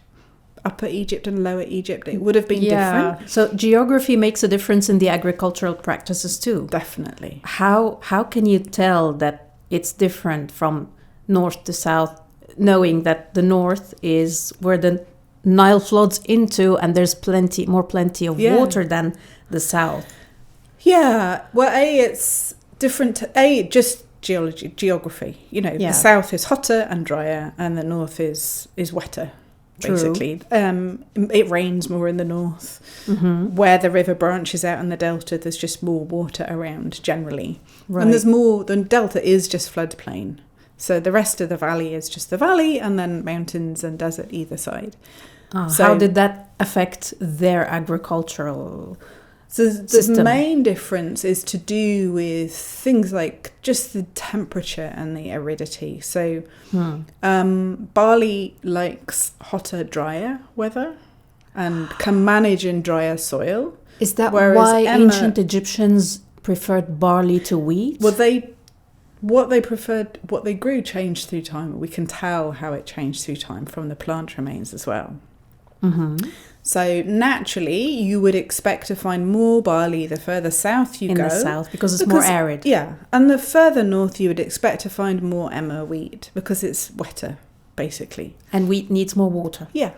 A: Upper Egypt and Lower Egypt, it would have been different.
B: So geography makes a difference in the agricultural practices too.
A: Definitely.
B: How can you tell that it's different from north to south, knowing that the north is where the Nile floods into and there's plenty of water than the south?
A: Yeah, well, it's different. Just geography. The south is hotter and drier, and the north is wetter. Basically, it rains more in the north. Where the river branches out in the delta, there's just more water around generally, and there's more. The delta is just floodplain, so the rest of the valley is just the valley, and then mountains and desert either side. So
B: how did that affect their agricultural?
A: So the main difference is to do with things like just the temperature and the aridity. So barley likes hotter, drier weather and can manage in drier soil.
B: Is that why ancient Egyptians preferred barley to wheat?
A: Well, what they grew changed through time. We can tell how it changed through time from the plant remains as well. So naturally, you would expect to find more barley the further south you go.
B: In the south, because it's more arid.
A: Yeah, and the further north you would expect to find more emmer wheat because it's wetter, basically.
B: And wheat needs more water.
A: Yeah.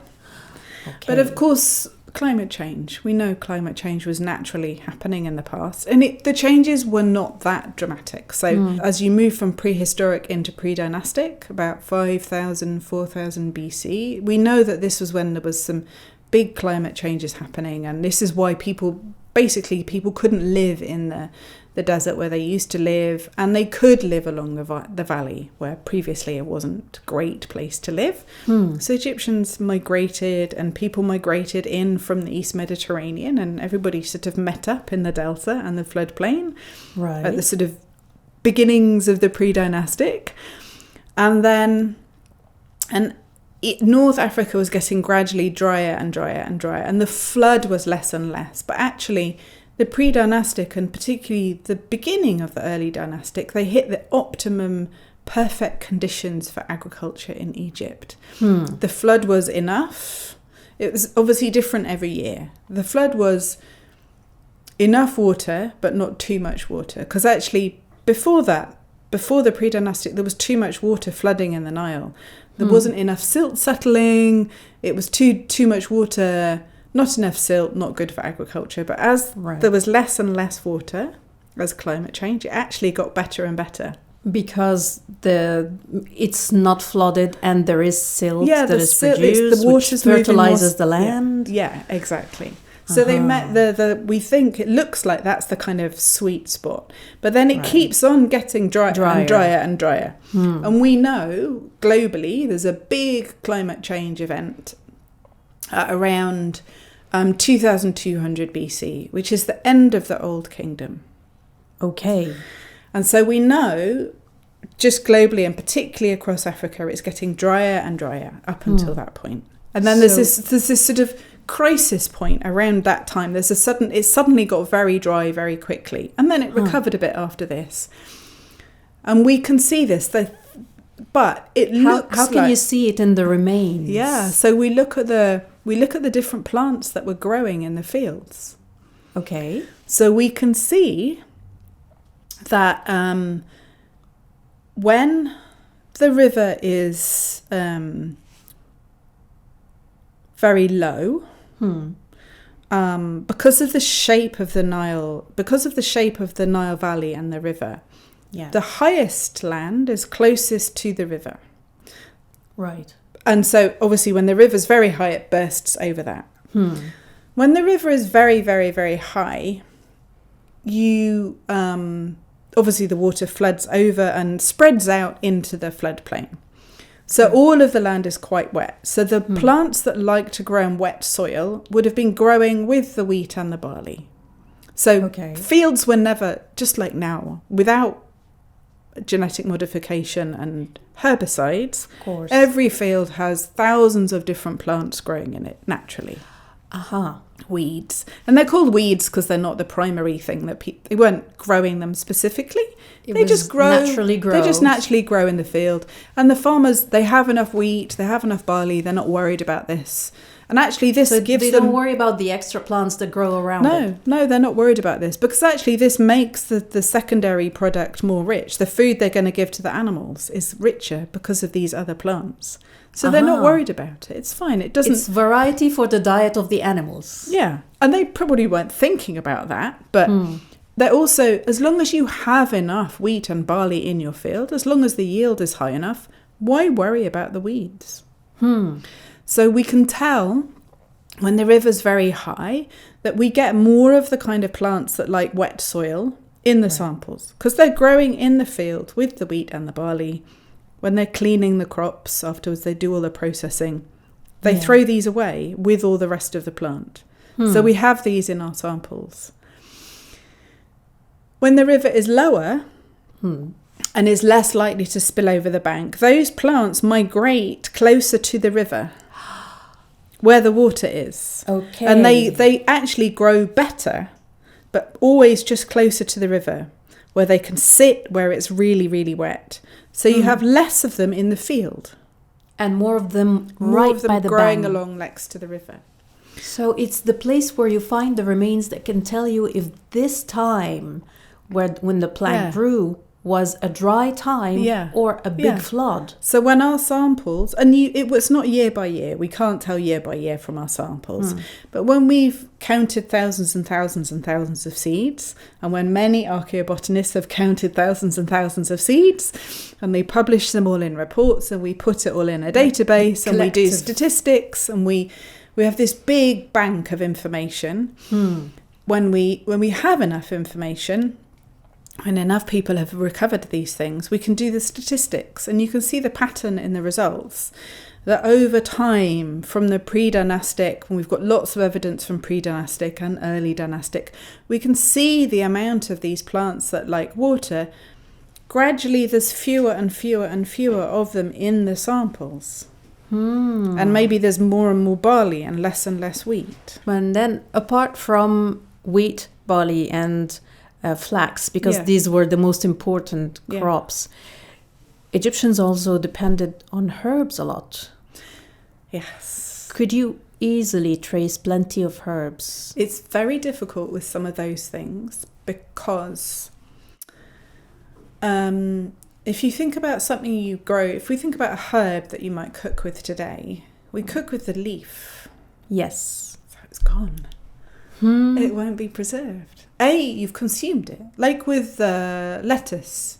B: Okay.
A: But of course, climate change. We know climate change was naturally happening in the past. And the changes were not that dramatic. So as you move from prehistoric into pre-dynastic, about 5,000, 4,000 BC, we know that this was when there was some big climate changes happening, and this is why people couldn't live in the desert where they used to live, and they could live along the valley where previously it wasn't a great place to live. So Egyptians migrated, and people migrated in from the East Mediterranean, and everybody sort of met up in the delta and the floodplain at the sort of beginnings of the pre-dynastic. North Africa was getting gradually drier and drier and drier, and the flood was less and less. But actually, the pre-dynastic, and particularly the beginning of the early dynastic, they hit the optimum perfect conditions for agriculture in Egypt. The flood was enough. It was obviously different every year. The flood was enough water, but not too much water. Because actually, before the pre-dynastic, there was too much water flooding in the Nile. There wasn't enough silt settling. It was too much water, not enough silt, not good for agriculture. But as there was less and less water, as climate change, it actually got better and better.
B: Because it's not flooded and there is silt that is produced,
A: the water's
B: which fertilizes the land.
A: Yeah, exactly. So they met we think it looks like that's the kind of sweet spot. But then it keeps on getting drier and drier and drier. And we know globally there's a big climate change event around 2200 BC, which is the end of the Old Kingdom.
B: Okay.
A: And so we know just globally and particularly across Africa, it's getting drier and drier up until that point. And then there's this sort of crisis point around that time. It suddenly got very dry very quickly, and then it recovered a bit after this. And we can see this, but it looks
B: how can you see it in the remains?
A: Yeah, so we look at the different plants that were growing in the fields.
B: Okay.
A: So we can see that when the river is very low, because of the shape of the Nile Valley and the river, the highest land is closest to the river.
B: Right.
A: And so obviously when the river's very high, it bursts over that. When the river is very, very, very high, you obviously the water floods over and spreads out into the floodplain. So all of the land is quite wet. So the plants that like to grow in wet soil would have been growing with the wheat and the barley. So fields were never, just like now, without genetic modification and herbicides,
B: of course,
A: every field has thousands of different plants growing in it naturally. Weeds. And they're called weeds because they're not the primary thing that they weren't growing them specifically. They just naturally grow in the field. And the farmers, they have enough wheat, they have enough barley, they're not worried about this. And actually this gives them...
B: They don't worry about the extra plants that grow around it.
A: No, they're not worried about this because actually this makes the secondary product more rich. The food they're going to give to the animals is richer because of these other plants. So they're not worried about it. It's fine.
B: It's variety for the diet of the animals.
A: Yeah. And they probably weren't thinking about that. But they're also, as long as you have enough wheat and barley in your field, as long as the yield is high enough, why worry about the weeds? So we can tell when the river's very high that we get more of the kind of plants that like wet soil in the samples because they're growing in the field with the wheat and the barley. When they're cleaning the crops afterwards, they do all the processing. They throw these away with all the rest of the plant. So we have these in our samples. When the river is lower and is less likely to spill over the bank, those plants migrate closer to the river where the water is. Okay. And they actually grow better, but always just closer to the river where they can sit where it's really, really wet. So you have less of them in the field.
B: And more of them
A: More
B: right
A: of them
B: by the
A: growing
B: bank.
A: along next to the river.
B: So it's the place where you find the remains that can tell you if this time when the plant grew was a dry time or a big flood.
A: So when our samples, and it was not year by year, we can't tell year by year from our samples, but when we've counted thousands and thousands and thousands of seeds, and when many archaeobotanists have counted thousands and thousands of seeds, and they publish them all in reports, and we put it all in a database, and we do statistics, and we have this big bank of information. When we have enough information, and enough people have recovered these things, we can do the statistics, and you can see the pattern in the results that over time, from the pre-dynastic, when we've got lots of evidence from pre-dynastic and early dynastic, we can see the amount of these plants that like water. Gradually there's fewer and fewer and fewer of them in the samples. And maybe there's more and more barley and less wheat.
B: And then apart from wheat, barley and flax, because these were the most important crops, Egyptians also depended on herbs a lot.
A: Yes.
B: Could you easily trace plenty of herbs?
A: It's very difficult with some of those things because if you think about something you grow, if we think about a herb that you might cook with today, we cook with the leaf.
B: Yes.
A: So it's gone. It won't be preserved. You've consumed it. Like with lettuce.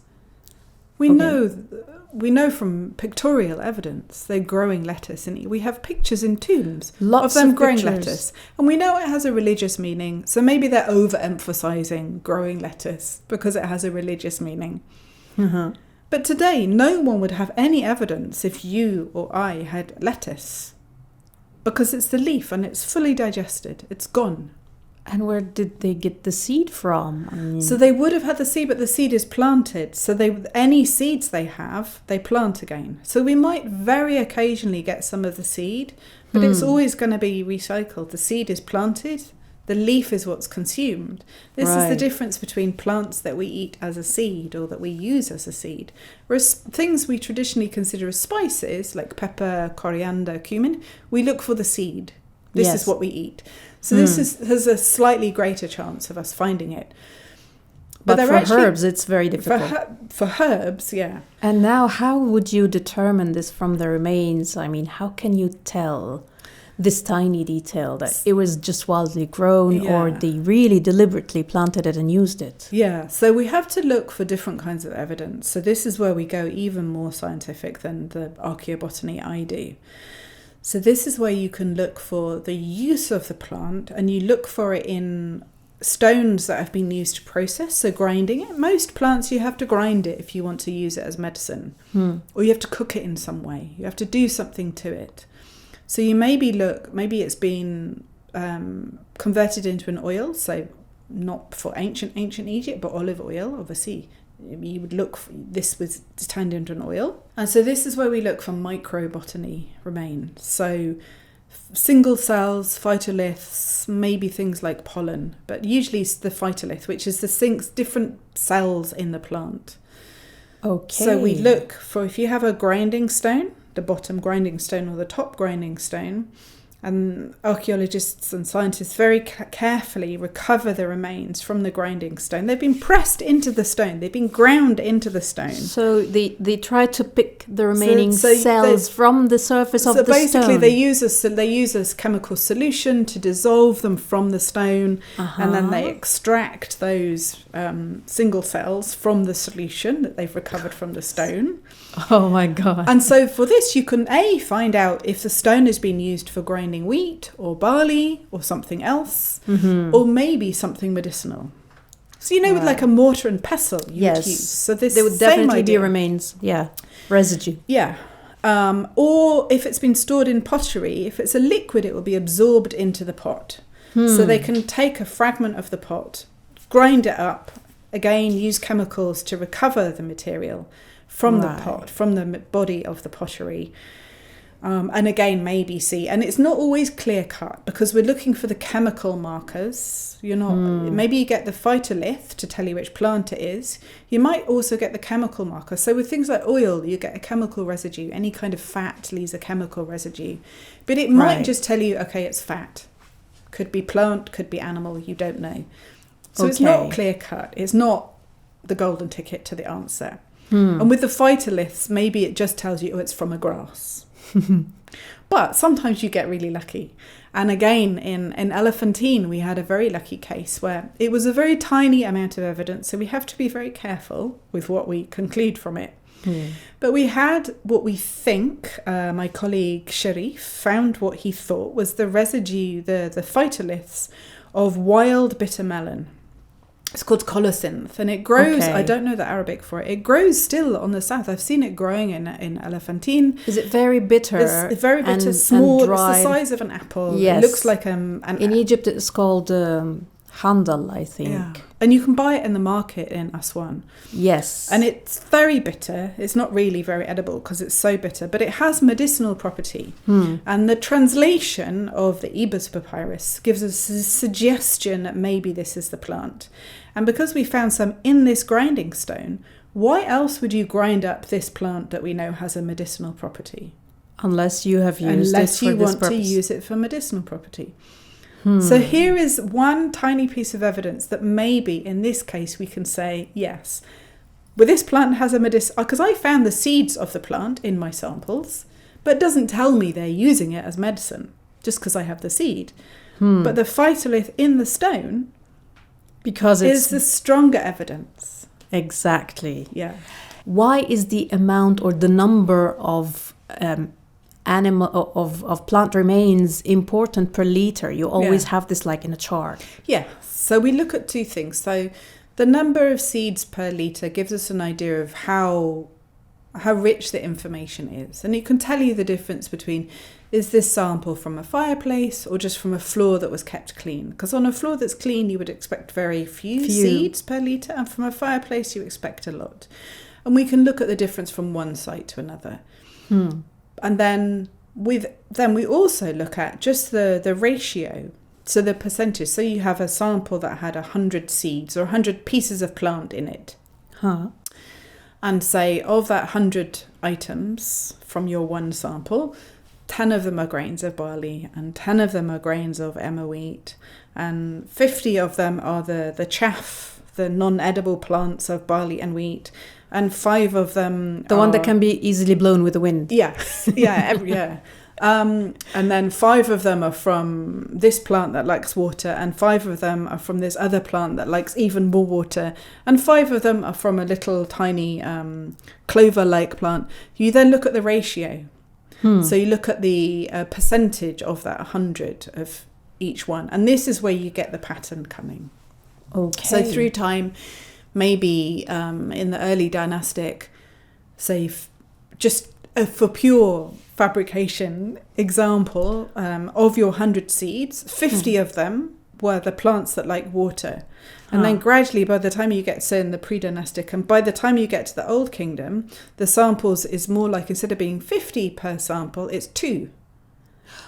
A: We know from pictorial evidence they're growing lettuce, and we have pictures in tombs of them growing lettuce. And we know it has a religious meaning, so maybe they're overemphasizing growing lettuce because it has a religious meaning. But today, no one would have any evidence if you or I had lettuce, because it's the leaf and it's fully digested. It's gone.
B: And where did they get the seed from?
A: So they would have had the seed, but the seed is planted. So any seeds they have, they plant again. So we might very occasionally get some of the seed, but it's always going to be recycled. The seed is planted. The leaf is what's consumed. This is the difference between plants that we eat as a seed or that we use as a seed. Whereas things we traditionally consider as spices, like pepper, coriander, cumin, we look for the seed. This is what we eat. So this has a slightly greater chance of us finding it.
B: But for herbs, it's very difficult.
A: For herbs, yeah.
B: And now how would you determine this from the remains? I mean, how can you tell this tiny detail that it was just wildly grown or they really deliberately planted it and used it?
A: Yeah, so we have to look for different kinds of evidence. So this is where we go even more scientific than the archaeobotany I do. So this is where you can look for the use of the plant, and you look for it in stones that have been used to process, so grinding it. Most plants you have to grind it if you want to use it as medicine, or you have to cook it in some way. You have to do something to it. So you maybe it's been converted into an oil, so not for ancient Egypt, but olive oil, obviously. You would look for, this was turned into an oil. And so this is where we look for microbotany remains. So single cells, phytoliths, maybe things like pollen, but usually it's the phytolith, which is the different cells in the plant.
B: Okay.
A: So we look for, if you have a grinding stone, the bottom grinding stone or the top grinding stone, and archaeologists and scientists very carefully recover the remains from the grinding stone. They've been pressed into the stone. They've been ground into the stone.
B: So they try to pick the remaining cells from the surface of the stone.
A: So basically they use a chemical solution to dissolve them from the stone, and then they extract those single cells from the solution that they've recovered from the stone.
B: Oh my God.
A: And so for this you can find out if the stone has been used for grinding wheat or barley or something else, or maybe something medicinal. So with like a mortar and pestle you would use. So
B: there would definitely be remains, residue.
A: Yeah. Or if it's been stored in pottery, if it's a liquid, it will be absorbed into the pot. So they can take a fragment of the pot, grind it up, again use chemicals to recover the material from the pot, from the body of the pottery. And again, maybe see, and it's not always clear cut because we're looking for the chemical markers. You're not, maybe you get the phytolith to tell you which plant it is. You might also get the chemical marker. So with things like oil, you get a chemical residue. Any kind of fat leaves a chemical residue. But it might just tell you, okay, it's fat. Could be plant, could be animal, you don't know. So it's not clear cut. It's not the golden ticket to the answer. And with the phytoliths, maybe it just tells you, oh, it's from a grass. But sometimes you get really lucky. And again, in Elephantine, we had a very lucky case where it was a very tiny amount of evidence. So we have to be very careful with what we conclude from it. But we had what we think, my colleague Sharif found what he thought was the residue, the phytoliths of wild bitter melon. It's called colocynth, and it grows, I don't know the Arabic for it, it grows still on the south. I've seen it growing in Elephantine.
B: Is it very bitter?
A: It's very bitter, and small,
B: and dry.
A: It's the size of an apple.
B: Yes.
A: It looks like
B: in Egypt it's called handal, I think.
A: Yeah. And you can buy it in the market in Aswan.
B: Yes.
A: And it's very bitter. It's not really very edible because it's so bitter, but it has medicinal property. And the translation of the Ebers papyrus gives us a suggestion that maybe this is the plant. And because we found some in this grinding stone, why else would you grind up this plant that we know has a medicinal property?
B: Unless you have used it for this purpose.
A: Unless you want to use it for medicinal property. So here is one tiny piece of evidence that maybe in this case we can say, yes, well, this plant has a medicinal, because I found the seeds of the plant in my samples, but it doesn't tell me they're using it as medicine just because I have the seed. But the phytolith in the stone is the stronger evidence.
B: Exactly.
A: Yeah.
B: Why is the amount or the number of of plant remains important per liter? You always have this like in a chart.
A: Yeah. So we look at two things. So the number of seeds per liter gives us an idea of how rich the information is. And it can tell you the difference between, is this sample from a fireplace or just from a floor that was kept clean? Because on a floor that's clean, you would expect very few seeds per liter. And from a fireplace, you expect a lot. And we can look at the difference from one site to another. And then we also look at just the ratio, so the percentage. So you have a sample that had 100 seeds or 100 pieces of plant in it. And say of that 100 items from your one sample, 10 of them are grains of barley and 10 of them are grains of emmer wheat and 50 of them are the chaff, the non-edible plants of barley and wheat. And 5 of them
B: one that can be easily blown with the wind.
A: Yes. Yeah. And then 5 of them are from this plant that likes water, and 5 of them are from this other plant that likes even more water, and 5 of them are from a little tiny clover-like plant. You then look at the ratio. So you look at the percentage of that 100 of each one, and this is where you get the pattern coming.
B: Okay.
A: So through time, maybe in the early dynastic, say just for pure fabrication example, of your 100 seeds, 50 of them were the plants that like water. And then gradually, by the time you get to in the pre-dynastic, and by the time you get to the Old Kingdom, the samples is more like, instead of being 50 per sample, it's 2.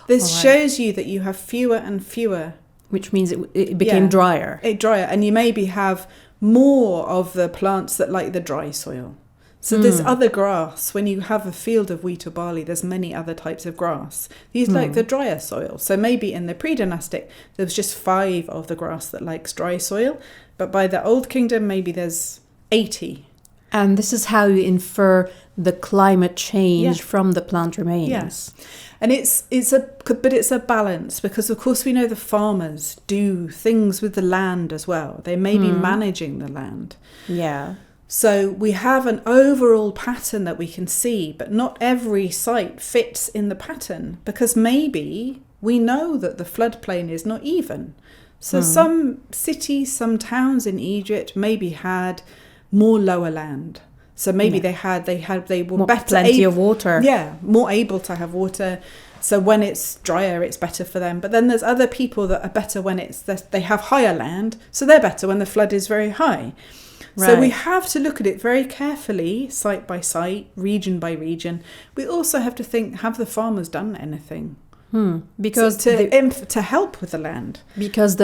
A: This shows you that you have fewer and fewer.
B: Which means it became drier.
A: And you maybe have more of the plants that like the dry soil. So there's other grass. When you have a field of wheat or barley, there's many other types of grass. These like the drier soil. So maybe in the pre-dynastic, there was just 5 of the grass that likes dry soil. But by the Old Kingdom, maybe there's 80.
B: And this is how you infer the climate change from the plant remains.
A: Yes. And it's a balance, because of course we know the farmers do things with the land as well. They may be managing the land.
B: Yeah.
A: So we have an overall pattern that we can see, but not every site fits in the pattern, because maybe we know that the floodplain is not even. So some cities, some towns in Egypt maybe had more lower land. So maybe they were
B: more,
A: better,
B: plenty of water.
A: Yeah, more able to have water. So when it's drier, it's better for them. But then there's other people that are better when they have higher land. So they're better when the flood is very high. So we have to look at it very carefully, site by site, region by region. We also have to think, have the farmers done anything?
B: Because
A: to help with the land.
B: Because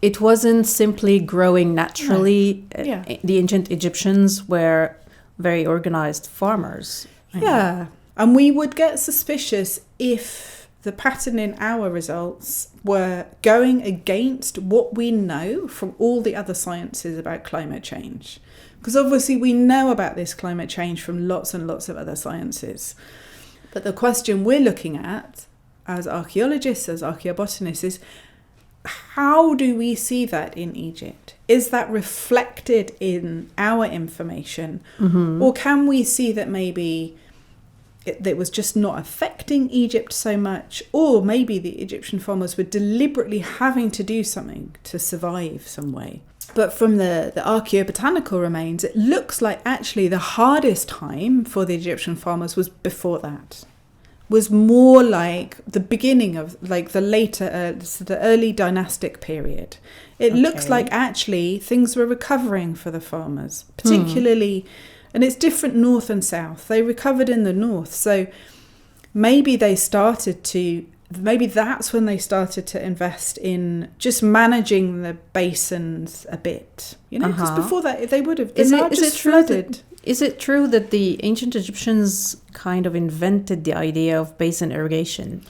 B: it wasn't simply growing naturally.
A: No. Yeah.
B: The ancient Egyptians were very organized farmers.
A: Yeah. And we would get suspicious if the pattern in our results were going against what we know from all the other sciences about climate change. Because obviously we know about this climate change from lots and lots of other sciences. But the question we're looking at as archaeologists, as archaeobotanists, is how do we see that in Egypt? Is that reflected in our information? Or can we see that maybe it was just not affecting Egypt so much, or maybe the Egyptian farmers were deliberately having to do something to survive some way? But from the archaeobotanical remains, it looks like actually the hardest time for the Egyptian farmers was before that. Was more like the beginning of like the later, the early dynastic period. It looks like actually things were recovering for the farmers, particularly, and it's different north and south. They recovered in the north, so maybe that's when they started to invest in just managing the basins a bit, because before that they would have. Is it flooded?
B: Is it true that the ancient Egyptians kind of invented the idea of basin irrigation?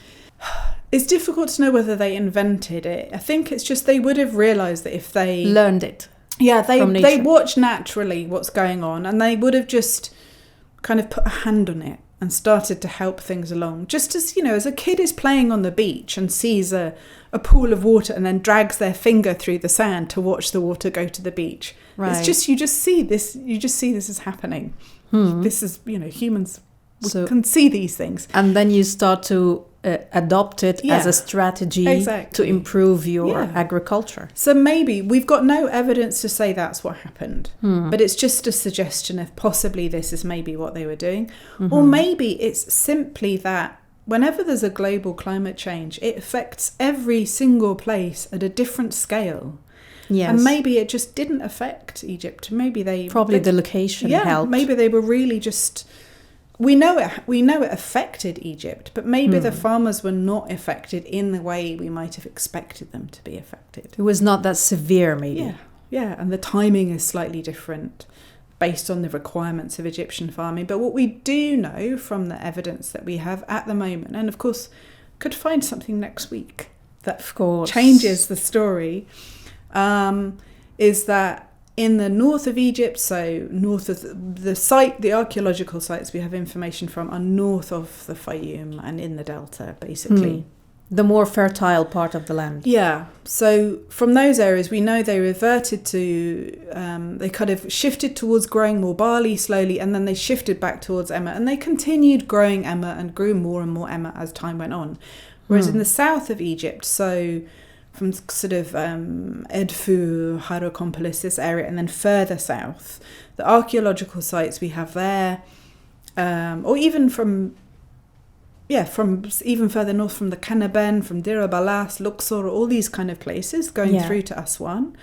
A: It's difficult to know whether they invented it. I think it's just they would have realised that if they
B: learned it.
A: Yeah, they watch naturally what's going on, and they would have just kind of put a hand on it and started to help things along. Just as, as a kid is playing on the beach and sees a pool of water and then drags their finger through the sand to watch the water go to the beach. Right. It's just, you just see this is happening. This is, humans can see these things.
B: And then you start to adopt it as a strategy to improve your agriculture.
A: So maybe we've got no evidence to say that's what happened, but it's just a suggestion of possibly this is maybe what they were doing. Or maybe it's simply that whenever there's a global climate change, it affects every single place at a different scale. Yes. And maybe it just didn't affect Egypt. Maybe the location helped. Maybe they were really just... We know it affected Egypt, but maybe the farmers were not affected in the way we might have expected them to be affected.
B: It was not that severe, maybe.
A: Yeah, and the timing is slightly different based on the requirements of Egyptian farming. But what we do know from the evidence that we have at the moment, and of course could find something next week that changes the story, is that in the north of Egypt, so north of the archaeological sites we have information from are north of the Fayoum and in the delta, basically.
B: The more fertile part of the land.
A: Yeah. So from those areas, we know they reverted to, they kind of shifted towards growing more barley slowly, and then they shifted back towards emmer, and they continued growing emmer and grew more and more emmer as time went on. Whereas in the south of Egypt, so from sort of Edfu, Hierakonpolis, this area, and then further south, the archaeological sites we have there, or even from even further north, from the Kanaben, from Deir al-Balas, Luxor, all these kind of places going through to Aswan.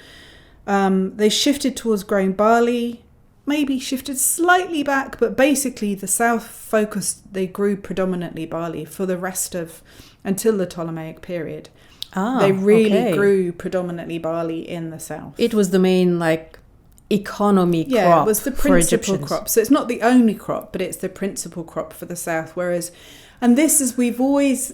A: They shifted towards growing barley, maybe shifted slightly back, but basically the south focused, they grew predominantly barley for the rest of, until the Ptolemaic period. They really grew predominantly barley in the south.
B: It was the main economy crop. Yeah,
A: it was the principal crop. So it's not the only crop, but it's the principal crop for the south. Whereas, and this is, we'd always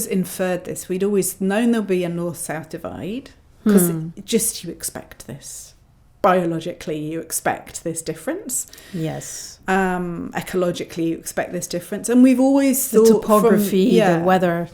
A: inferred this. We'd always known there'll be a north-south divide, because just you expect this. Biologically, you expect this difference.
B: Yes.
A: Ecologically, you expect this difference. And we've always thought
B: the topography, the weather.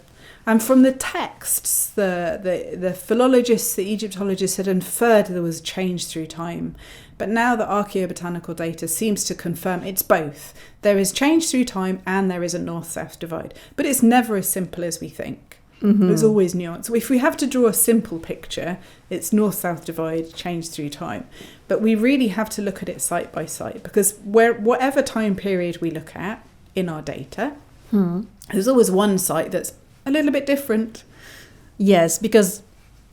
A: And from the texts, the philologists, the Egyptologists had inferred there was a change through time. But now the archaeobotanical data seems to confirm it's both. There is change through time and there is a north-south divide. But it's never as simple as we think. There's always nuance. So if we have to draw a simple picture, it's north-south divide, change through time. But we really have to look at it site by site, because whatever time period we look at in our data, there's always one site that's a little bit different.
B: Yes, because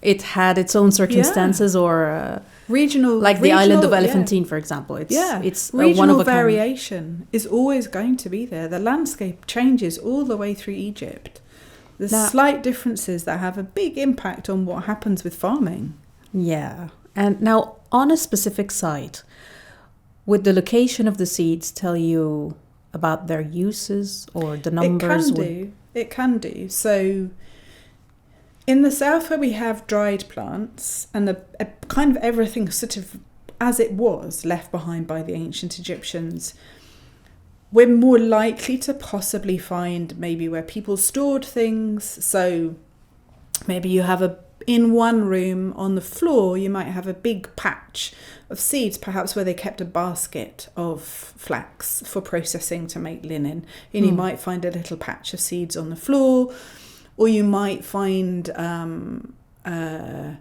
B: it had its own circumstances or
A: Regional,
B: like the island of Elephantine, for example. It's
A: regional
B: one of a
A: variation is always going to be there. The landscape changes all the way through Egypt. There's slight differences that have a big impact on what happens with farming.
B: Yeah. And now, on a specific site, would the location of the seeds tell you about their uses or the numbers?
A: It can do. So in the south, where we have dried plants and kind of everything sort of as it was left behind by the ancient Egyptians, we're more likely to possibly find maybe where people stored things. So maybe you have in one room on the floor, you might have a big patch of seeds, perhaps where they kept a basket of flax for processing to make linen. And you might find a little patch of seeds on the floor, or you might find a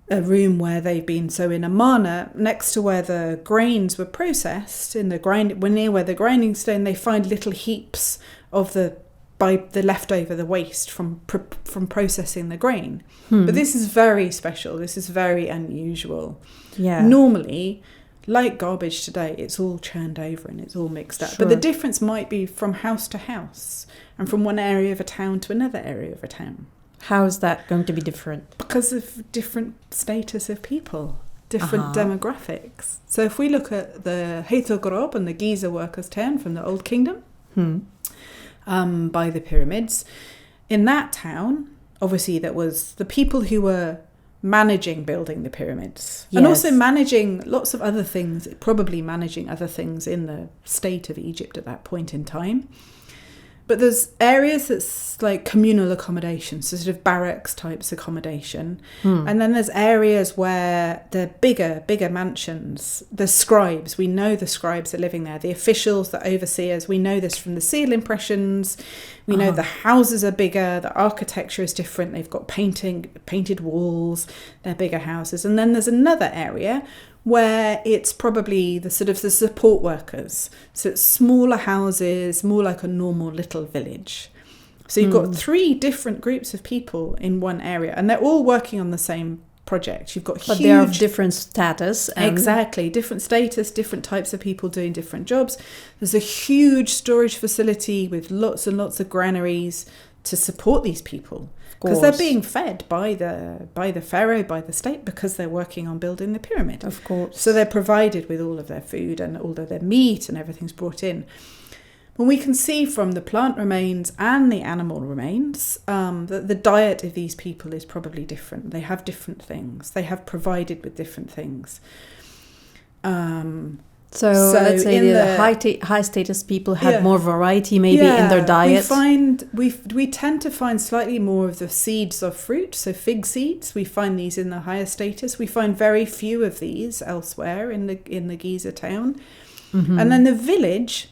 A: room where they've been, so in a manna, next to where the grains were processed, near where the grinding stone, they find little heaps of the leftover, the waste from processing the grain. But this is very special. This is very unusual. Yeah. Normally, like garbage today, it's all churned over and it's all mixed up. Sure. But the difference might be from house to house and from one area of a town to another area of a town.
B: How is that going to be different?
A: Because of different status of people, different demographics. So if we look at the Hend Akram and the Giza workers' town from the Old Kingdom, by the pyramids, in that town, obviously that was the people who were managing building the pyramids. Yes. And also managing lots of other things, probably managing other things in the state of Egypt at that point in time. But there's areas that's like communal accommodation, so sort of barracks types accommodation. And then there's areas where the bigger mansions, the scribes, we know the scribes are living there, the officials, the overseers, we know this from the seal impressions. We know the houses are bigger, the architecture is different, they've got painted walls, they're bigger houses. And then there's another area where it's probably the sort of the support workers. So it's smaller houses, more like a normal little village. So you've got 3 different groups of people in one area, and they're all working on the same project. You've got
B: but they're of different status.
A: Exactly, different status, different types of people doing different jobs. There's a huge storage facility with lots and lots of granaries to support these people. Because they're being fed by the pharaoh, by the state, because they're working on building the pyramid.
B: Of course.
A: So they're provided with all of their food and all of their meat and everything's brought in. When we can see from the plant remains and the animal remains that the diet of these people is probably different. They have different things. They have provided with different things.
B: So let's say the high status people had more variety maybe in their diet.
A: We tend to find slightly more of the seeds of fruit, so fig seeds. We find these in the higher status. We find very few of these elsewhere in the Giza town. And then the village,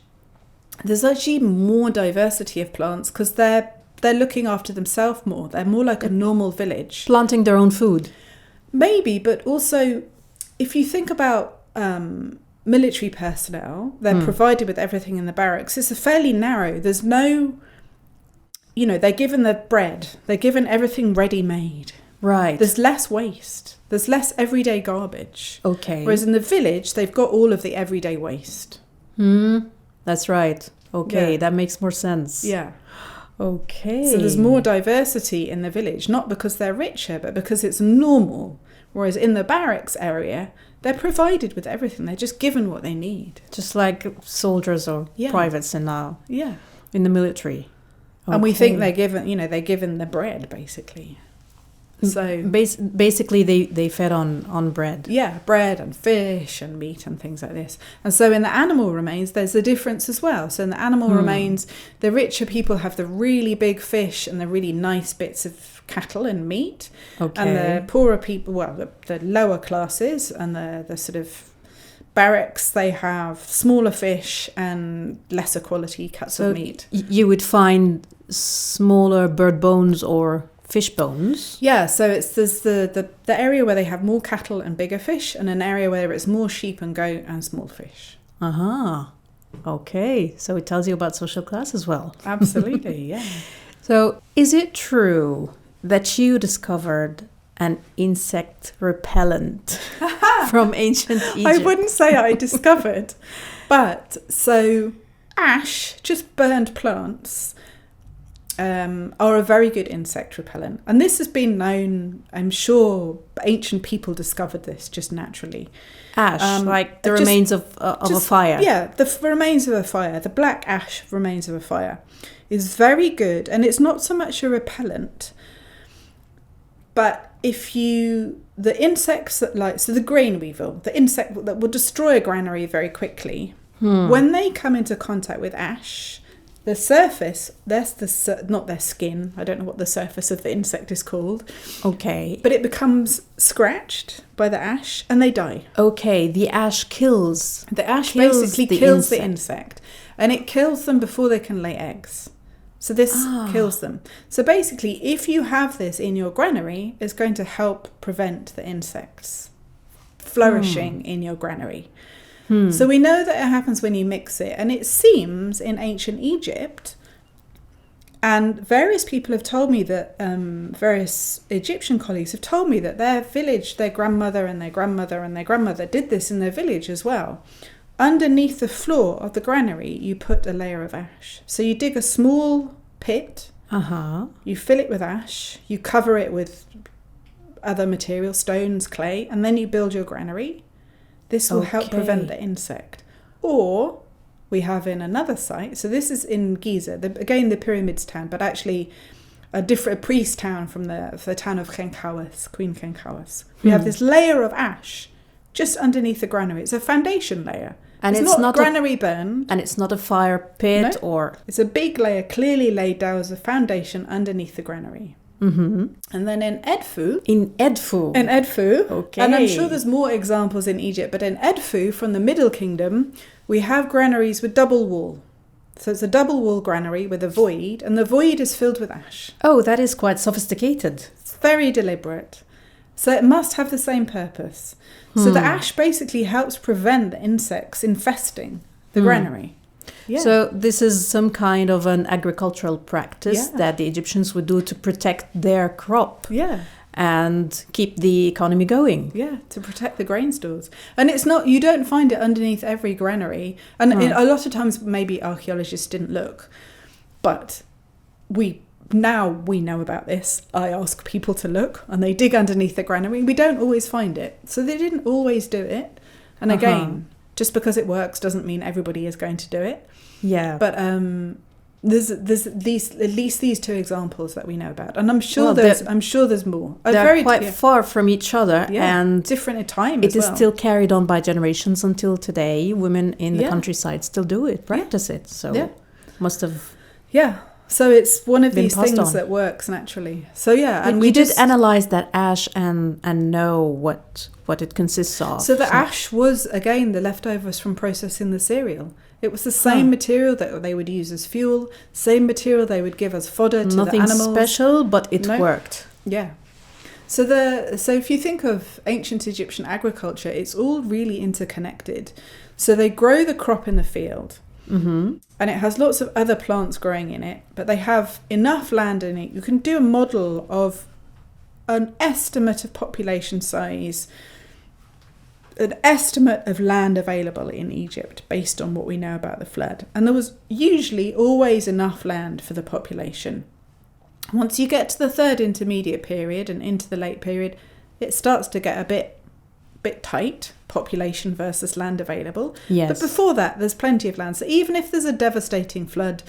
A: there's actually more diversity of plants because they're looking after themselves more. They're more like a normal village.
B: Planting their own food.
A: Maybe, but also if you think about military personnel, they're provided with everything in the barracks. It's a fairly narrow, there's no, they're given the bread, they're given everything ready-made.
B: Right.
A: There's less waste. There's less everyday garbage.
B: Okay.
A: Whereas in the village, they've got all of the everyday waste.
B: That's right. Okay, that makes more sense.
A: Yeah.
B: Okay.
A: So there's more diversity in the village, not because they're richer, but because it's normal. Whereas in the barracks area, they're provided with everything. They're just given what they need.
B: Just like soldiers or privates in the military. Okay.
A: And we think they're given the bread, basically. So
B: basically they fed on bread.
A: Yeah, bread and fish and meat and things like this. And so in the animal remains, there's a difference as well. So in the animal remains, the richer people have the really big fish and the really nice bits of cattle and meat. Okay. And the poorer people, the lower classes and the sort of barracks, they have smaller fish and lesser quality cuts of meat.
B: You would find smaller bird bones or fish bones.
A: Yeah, so there's the area where they have more cattle and bigger fish, and an area where it's more sheep and goat and small fish.
B: Okay, so it tells you about social class as well.
A: Absolutely, yeah.
B: So is it true that you discovered an insect repellent from ancient Egypt?
A: I wouldn't say I discovered, but so ash, just burned plants, are a very good insect repellent. And this has been known, I'm sure ancient people discovered this just naturally.
B: Ash, like the remains of a fire.
A: Yeah, the remains of a fire, the black ash remains of a fire is very good. And it's not so much a repellent, but the insects that so the grain weevil, the insect that will destroy a granary very quickly, when they come into contact with ash, the surface, not their skin, I don't know what the surface of the insect is called.
B: Okay.
A: But it becomes scratched by the ash and they die.
B: Okay, the ash kills.
A: The ash basically kills the insect. And it kills them before they can lay eggs. So this kills them. So basically, if you have this in your granary, it's going to help prevent the insects flourishing in your granary. So we know that it happens when you mix it. And it seems in ancient Egypt, and various people have told me that, various Egyptian colleagues have told me that their village, their grandmother and their grandmother and their grandmother did this in their village as well. Underneath the floor of the granary, you put a layer of ash. So you dig a small pit, you fill it with ash, you cover it with other materials, stones, clay, and then you build your granary. This will help prevent the insect. Or we have in another site, so this is in Giza, again the pyramids town, but actually a priest town from the town of Khenkawas, Queen Khenkawas. We have this layer of ash just underneath the granary. It's a foundation layer. And it's not granary burned.
B: And it's not a fire pit or...
A: It's a big layer clearly laid down as a foundation underneath the granary. And then in Edfu...
B: In Edfu.
A: Okay. And I'm sure there's more examples in Egypt, but in Edfu, from the Middle Kingdom, we have granaries with double wall. So it's a double wall granary with a void, and the void is filled with ash.
B: Oh, that is quite sophisticated.
A: It's very deliberate. So it must have the same purpose. So the ash basically helps prevent the insects infesting the granary. Yeah.
B: So this is some kind of an agricultural practice that the Egyptians would do to protect their crop and keep the economy going.
A: Yeah, to protect the grain stores. And it's not, you don't find it underneath every granary. And a lot of times maybe archaeologists didn't look. But we know about this. I ask people to look and they dig underneath the granary. We don't always find it. So they didn't always do it. And again, just because it works doesn't mean everybody is going to do it.
B: Yeah.
A: But there's at least these two examples that we know about. And I'm sure there's more.
B: They're quite far from each other and
A: different in time
B: as well. It is still carried on by generations until today. Women in the countryside still do it, practice it. So must have
A: So it's one of these things that works naturally. So
B: and we did analyze that ash and know what it consists of.
A: So the ash was again the leftovers from processing the cereal. It was the same material that they would use as fuel, same material they would give as fodder to the animals.
B: Nothing special, but it worked.
A: Yeah. So if you think of ancient Egyptian agriculture, it's all really interconnected. So they grow the crop in the field. And it has lots of other plants growing in it, but they have enough land in it. You can do a model of an estimate of population size, an estimate of land available in Egypt based on what we know about the flood. And there was usually always enough land for the population. Once you get to the third intermediate period and into the late period, it starts to get a bit tight, population versus land available.
B: Yes.
A: But before that, there's plenty of land. So even if there's a devastating flood,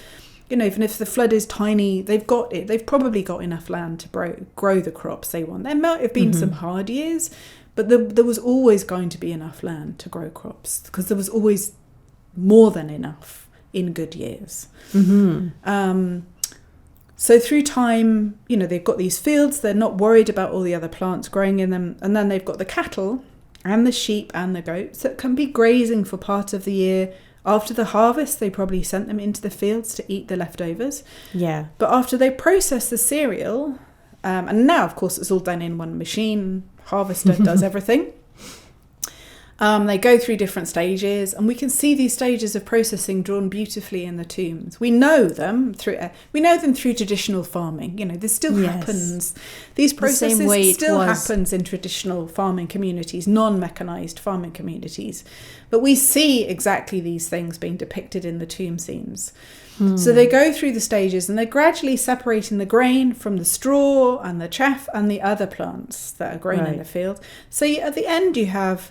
A: even if the flood is tiny, they've probably got enough land to grow the crops they want. There might have been some hard years, but there was always going to be enough land to grow crops because there was always more than enough in good years. So through time, they've got these fields, they're not worried about all the other plants growing in them. And then they've got the cattle and the sheep and the goats that can be grazing for part of the year. After the harvest, they probably sent them into the fields to eat the leftovers.
B: Yeah.
A: But after they process the cereal, and now, of course, it's all done in one machine. Harvester does everything. They go through different stages, and we can see these stages of processing drawn beautifully in the tombs. We know them through traditional farming. You know, this still happens. These processes still happens in traditional farming communities, non-mechanized farming communities. But we see exactly these things being depicted in the tomb scenes. So they go through the stages, and they're gradually separating the grain from the straw and the chaff and the other plants that are grown in the field. So at the end you have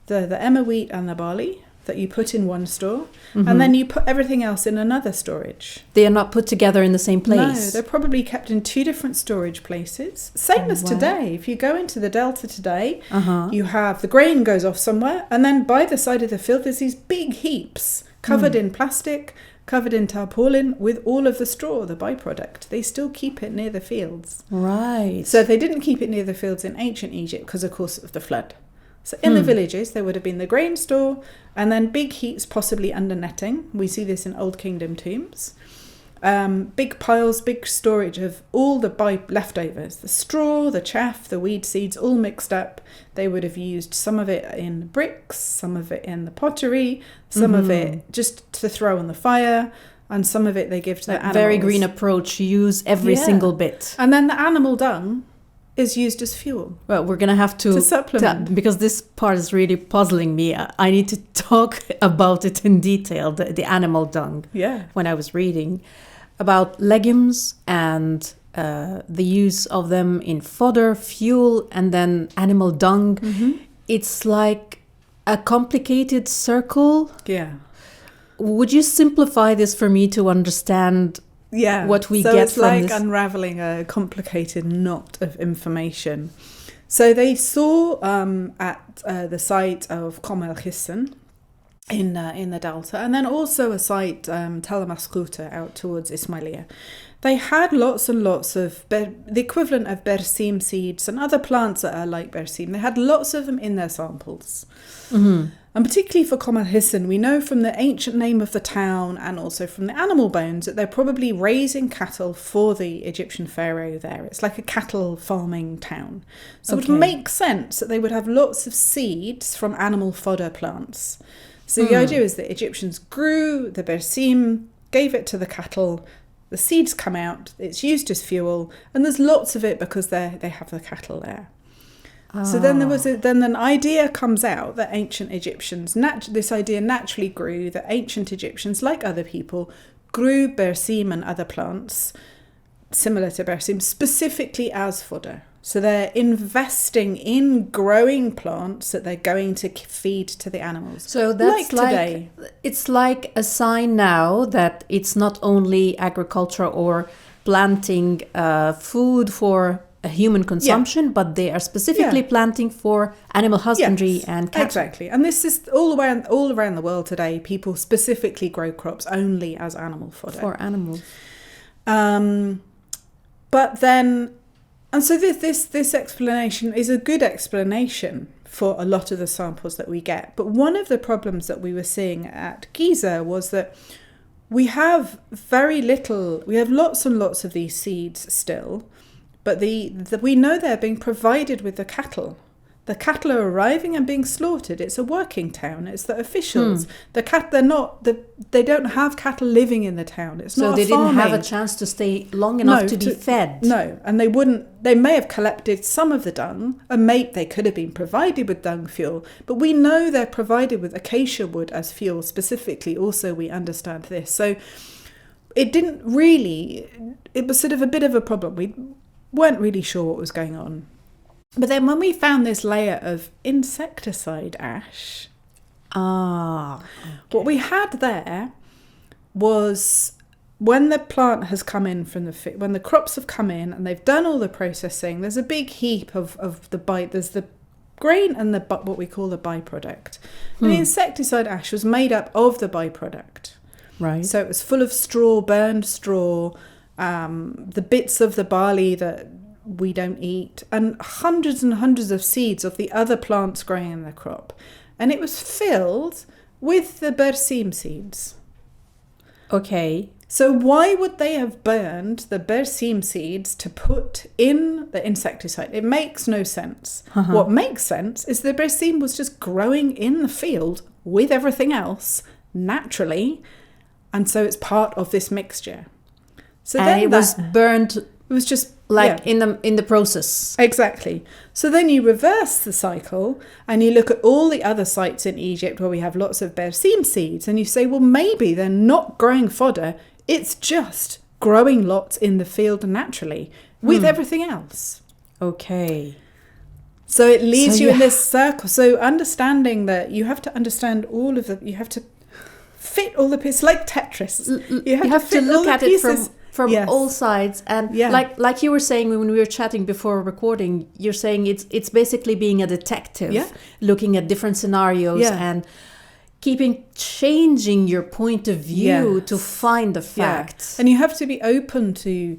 A: the emmer wheat and the barley that you put in one store, and then you put everything else in another storage.
B: They are not put together in the same place?
A: No, they're probably kept in two different storage places. Same as today. If you go into the Delta today, you have the grain goes off somewhere, and then by the side of the field there's these big heaps covered in plastic, covered in tarpaulin with all of the straw, the byproduct. They still keep it near the fields.
B: Right.
A: So they didn't keep it near the fields in ancient Egypt because, of course, of the flood. So in the villages, there would have been the grain store and then big heaps, possibly under netting. We see this in Old Kingdom tombs. Big piles, big storage of all the leftovers, the straw, the chaff, the weed seeds, all mixed up. They would have used some of it in bricks, some of it in the pottery, some of it just to throw on the fire, and some of it they give to the animals.
B: Very green approach, use every single bit.
A: And then the animal dung is used as fuel.
B: Well, we're going to have to
A: supplement.
B: Because this part is really puzzling me. I need to talk about it in detail, the animal dung.
A: Yeah.
B: When I was reading about legumes and the use of them in fodder, fuel, and then animal dung. It's like a complicated circle.
A: Yeah.
B: Would you simplify this for me to understand what we get from this?
A: So it's like unraveling a complicated knot of information. So they saw at the site of Kom el Hissen in the Delta, and then also a site, Tel Maskuta, out towards Ismailia. They had lots and lots of the equivalent of bersim seeds and other plants that are like bersim. They had lots of them in their samples. And particularly for Kom el Hissen, we know from the ancient name of the town and also from the animal bones that they're probably raising cattle for the Egyptian pharaoh there. It's like a cattle farming town. So it would make sense that they would have lots of seeds from animal fodder plants. So the idea is that Egyptians grew the bersim, gave it to the cattle, the seeds come out, it's used as fuel, and there's lots of it because they have the cattle there. So then then an idea comes out that ancient Egyptians, this idea naturally grew, that ancient Egyptians, like other people, grew bersim and other plants similar to bersim, specifically as fodder. So they're investing in growing plants that they're going to feed to the animals.
B: So that's like today. It's like a sign now that it's not only agriculture or planting food for a human consumption, but they are specifically planting for animal husbandry and cattle.
A: Exactly. And this is all around the world today. People specifically grow crops only as animal fodder.
B: For animals.
A: But then, and so this explanation is a good explanation for a lot of the samples that we get. But one of the problems that we were seeing at Giza was that we have lots and lots of these seeds still, but we know they're being provided with the cattle. The cattle are arriving and being slaughtered. It's a working town. It's the officials. They don't have cattle living in the town. It's not. So
B: they didn't have a chance to stay long enough to be fed.
A: No, and they wouldn't. They may have collected some of the dung, and they could have been provided with dung fuel. But we know they're provided with acacia wood as fuel specifically. Also, we understand this. So it didn't really. It was sort of a bit of a problem. We weren't really sure what was going on. But then when we found this layer of insecticide ash, what we had there was when the plant has come in when the crops have come in and they've done all the processing, there's a big heap of there's the grain and what we call the byproduct. And the insecticide ash was made up of the byproduct.
B: Right.
A: So it was full of straw, burned straw, the bits of the barley that we don't eat, and hundreds of seeds of the other plants growing in the crop. And it was filled with the bersim seeds.
B: Okay.
A: So why would they have burned the berseem seeds to put in the insecticide? It makes no sense. What makes sense is the berseem was just growing in the field with everything else naturally, and so it's part of this mixture. So
B: and
A: then
B: it was burnt.
A: It was just
B: in the process.
A: Exactly. So then you reverse the cycle and you look at all the other sites in Egypt where we have lots of berseem seeds, and you say, well, maybe they're not growing fodder. It's just growing lots in the field naturally with everything else.
B: Okay.
A: So it leaves you in this circle. So understanding that you have to understand all of the, you have to fit all the pieces, like Tetris.
B: You have to look at it from all sides. And
A: Yeah.
B: like you were saying when we were chatting before recording, you're saying it's basically being a detective, looking at different scenarios and changing your point of view to find the facts.
A: And you have to be open to,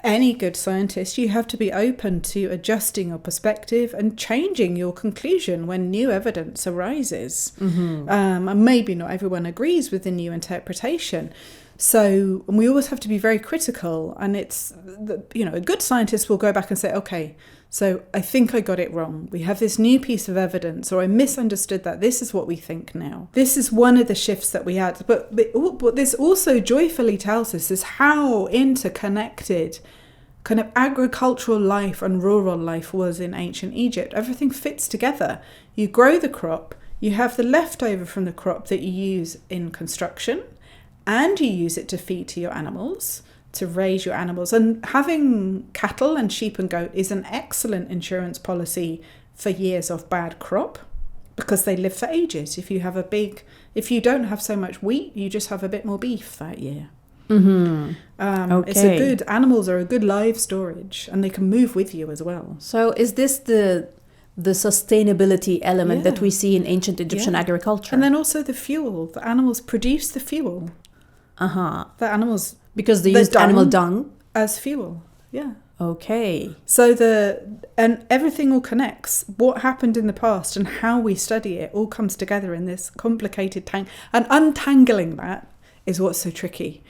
A: any good scientist, you have to be open to adjusting your perspective and changing your conclusion when new evidence arises. And maybe not everyone agrees with the new interpretation. So we always have to be very critical, and it's, a good scientist will go back and say, okay, so I think I got it wrong. We have this new piece of evidence, or I misunderstood that. This is what we think now. This is one of the shifts that we had. But what this also joyfully tells us is how interconnected kind of agricultural life and rural life was in ancient Egypt. Everything fits together. You grow the crop, you have the leftover from the crop that you use in construction, and you use it to feed to your animals, to raise your animals. And having cattle and sheep and goat is an excellent insurance policy for years of bad crop, because they live for ages. If you don't have so much wheat, you just have a bit more beef that year.
B: Okay.
A: Animals are a good live storage, and they can move with you as well.
B: So is this the sustainability element that we see in ancient Egyptian agriculture?
A: And then also the fuel. The animals produce the fuel. The animals...
B: Because they used animal dung?
A: As fuel, yeah.
B: Okay.
A: So and everything all connects. What happened in the past and how we study it all comes together in this complicated tank. And untangling that is what's so tricky.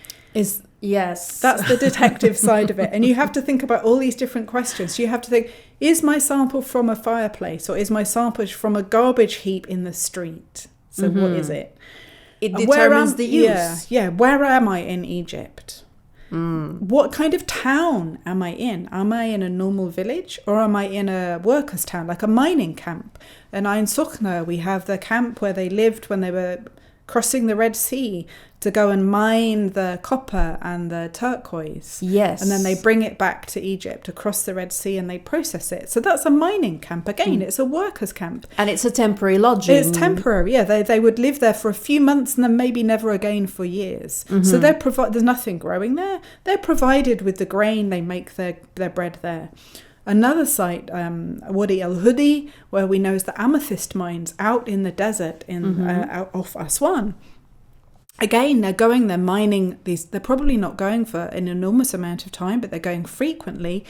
B: Yes.
A: That's the detective side of it. And you have to think about all these different questions. You have to think, is my sample from a fireplace, or is my sample from a garbage heap in the street? So what is it?
B: It determines the use.
A: Yeah. Where am I in Egypt? What kind of town am I in? Am I in a normal village, or am I in a workers' town, like a mining camp? In Ain Sokhna, we have the camp where they lived when they were crossing the Red Sea to go and mine the copper and the turquoise.
B: Yes.
A: And then they bring it back to Egypt across the Red Sea and they process it. So that's a mining camp. Again, it's a workers' camp.
B: And it's a temporary lodging.
A: It's temporary, yeah. They would live there for a few months and then maybe never again for years. So there's nothing growing there. They're provided with the grain. They make their bread there. Another site, Wadi al-Hudi, where we know is the amethyst mines out in the desert out off Aswan. Again, they're mining these. They're probably not going for an enormous amount of time, but they're going frequently.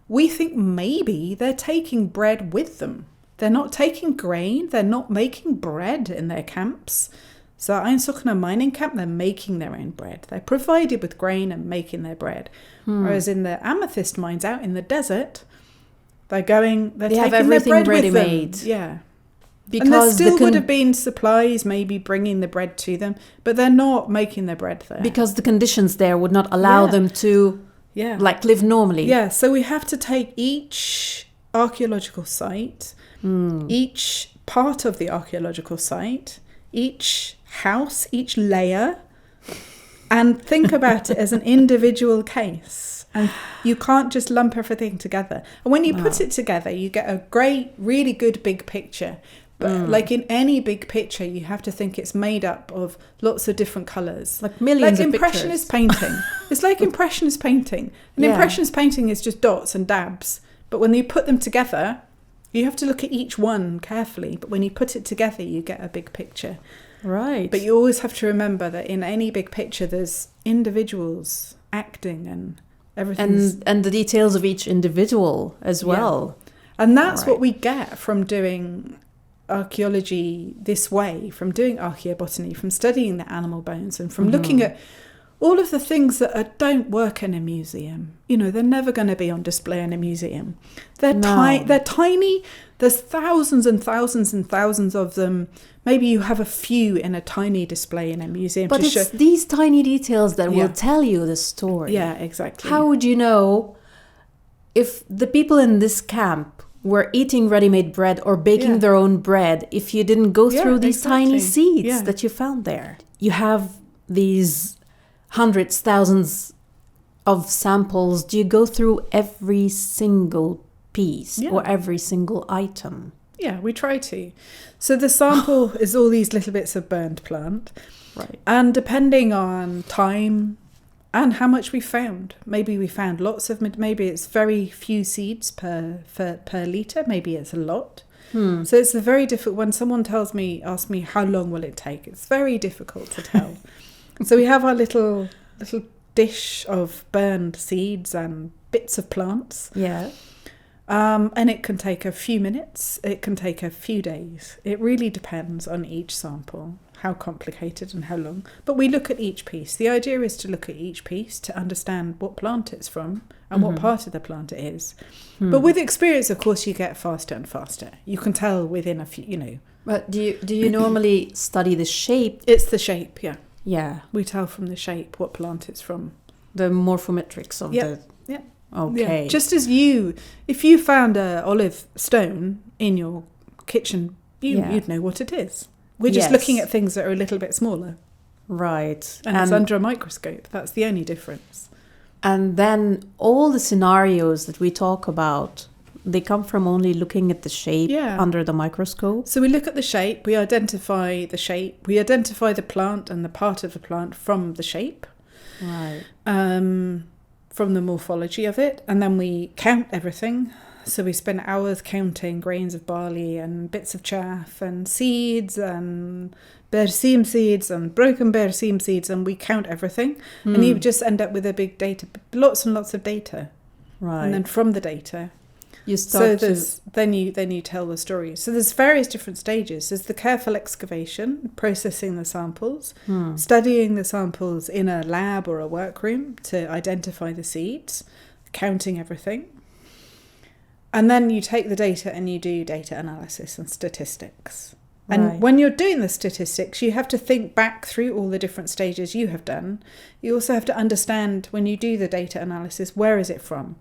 A: We think maybe they're taking bread with them. They're not taking grain. They're not making bread in their camps. So Ain Sokhna mining camp, they're making their own bread. They're provided with grain and making their bread. Whereas in the amethyst mines out in the desert, they have everything ready-made. Yeah. Because and there still would have been supplies maybe bringing the bread to them, but they're not making their bread there.
B: Because the conditions there would not allow them to live normally.
A: Yeah, so we have to take each archaeological site, each part of the archaeological site, each house, each layer, and think about it as an individual case. And you can't just lump everything together. And when you put it together, you get a great, really good big picture. But like in any big picture, you have to think it's made up of lots of different colours.
B: Like millions of
A: Impressionist painting. It's like Impressionist painting. And Impressionist painting is just dots and dabs. But when you put them together, you have to look at each one carefully. But when you put it together, you get a big picture.
B: Right.
A: But you always have to remember that in any big picture, there's individuals acting and everything.
B: And the details of each individual as well.
A: And that's what we get from doing archaeology this way, from doing archaeobotany, from studying the animal bones, and from looking at all of the things that don't work in a museum. You know, they're never going to be on display in a museum. They're tiny. There's thousands and thousands and thousands of them. Maybe you have a few in a tiny display in a museum.
B: But it's these tiny details that will tell you the story.
A: Yeah, exactly.
B: How would you know if the people in this camp were eating ready-made bread or baking their own bread if you didn't go through these tiny seeds that you found there? You have these hundreds, thousands of samples. Do you go through every single piece or every single item?
A: Yeah, we try to. So the sample is all these little bits of burned plant.
B: Right.
A: And depending on time and how much we found, maybe we found lots of, maybe it's very few seeds per litre, maybe it's a lot. So it's a very difficult, when someone asks me how long will it take, it's very difficult to tell. So we have our little dish of burned seeds and bits of plants.
B: Yeah.
A: And it can take a few minutes, it can take a few days. It really depends on each sample, how complicated and how long. But we look at each piece. The idea is to look at each piece to understand what plant it's from and what part of the plant it is. But with experience, of course, you get faster and faster. You can tell within a few, you know.
B: But do you normally study the shape?
A: It's the shape, yeah.
B: Yeah.
A: We tell from the shape what plant it's from.
B: The morphometrics of the...
A: Yeah.
B: Okay.
A: Yeah. Just as if you found a olive stone in your kitchen, you'd know what it is. We're just looking at things that are a little bit smaller.
B: Right.
A: And it's under a microscope. That's the only difference.
B: And then all the scenarios that we talk about, they come from only looking at the shape under the microscope?
A: So we look at the shape, we identify the shape, we identify the plant and the part of the plant from the shape.
B: Right.
A: From the morphology of it, and then we count everything. So we spend hours counting grains of barley and bits of chaff and seeds and berseem seeds and broken berseem seeds, and we count everything. And you just end up with a big data, lots and lots of data.
B: Right.
A: And then from the data,
B: you start
A: then you tell the story. So there's various different stages. There's the careful excavation, processing the samples, studying the samples in a lab or a workroom to identify the seeds, counting everything. And then you take the data and you do data analysis and statistics. And when you're doing the statistics, you have to think back through all the different stages you have done. You also have to understand, when you do the data analysis, where is it from?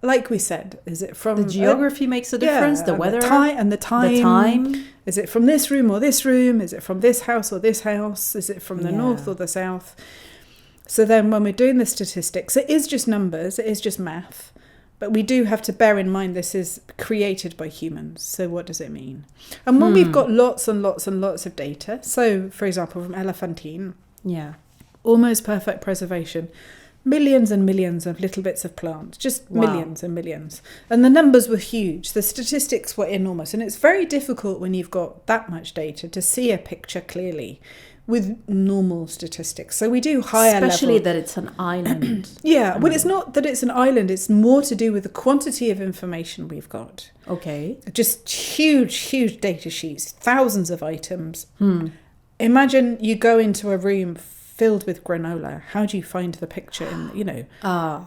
A: Like we said, is it from...
B: The geography makes a difference, the weather...
A: The time. Is it from this room or this room? Is it from this house or this house? Is it from the north or the south? So then when we're doing the statistics, it is just numbers, it is just math. But we do have to bear in mind this is created by humans. So what does it mean? And when we've got lots and lots and lots of data, so for example from Elephantine, almost perfect preservation, millions and millions of little bits of plant, just millions and millions. And the numbers were huge. The statistics were enormous. And it's very difficult when you've got that much data to see a picture clearly with normal statistics. So we do higher level.
B: Especially that it's an island.
A: Well, it's not that it's an island. It's more to do with the quantity of information we've got.
B: Okay.
A: Just huge data sheets, thousands of items. Imagine you go into a room filled with granola. How do you find the picture?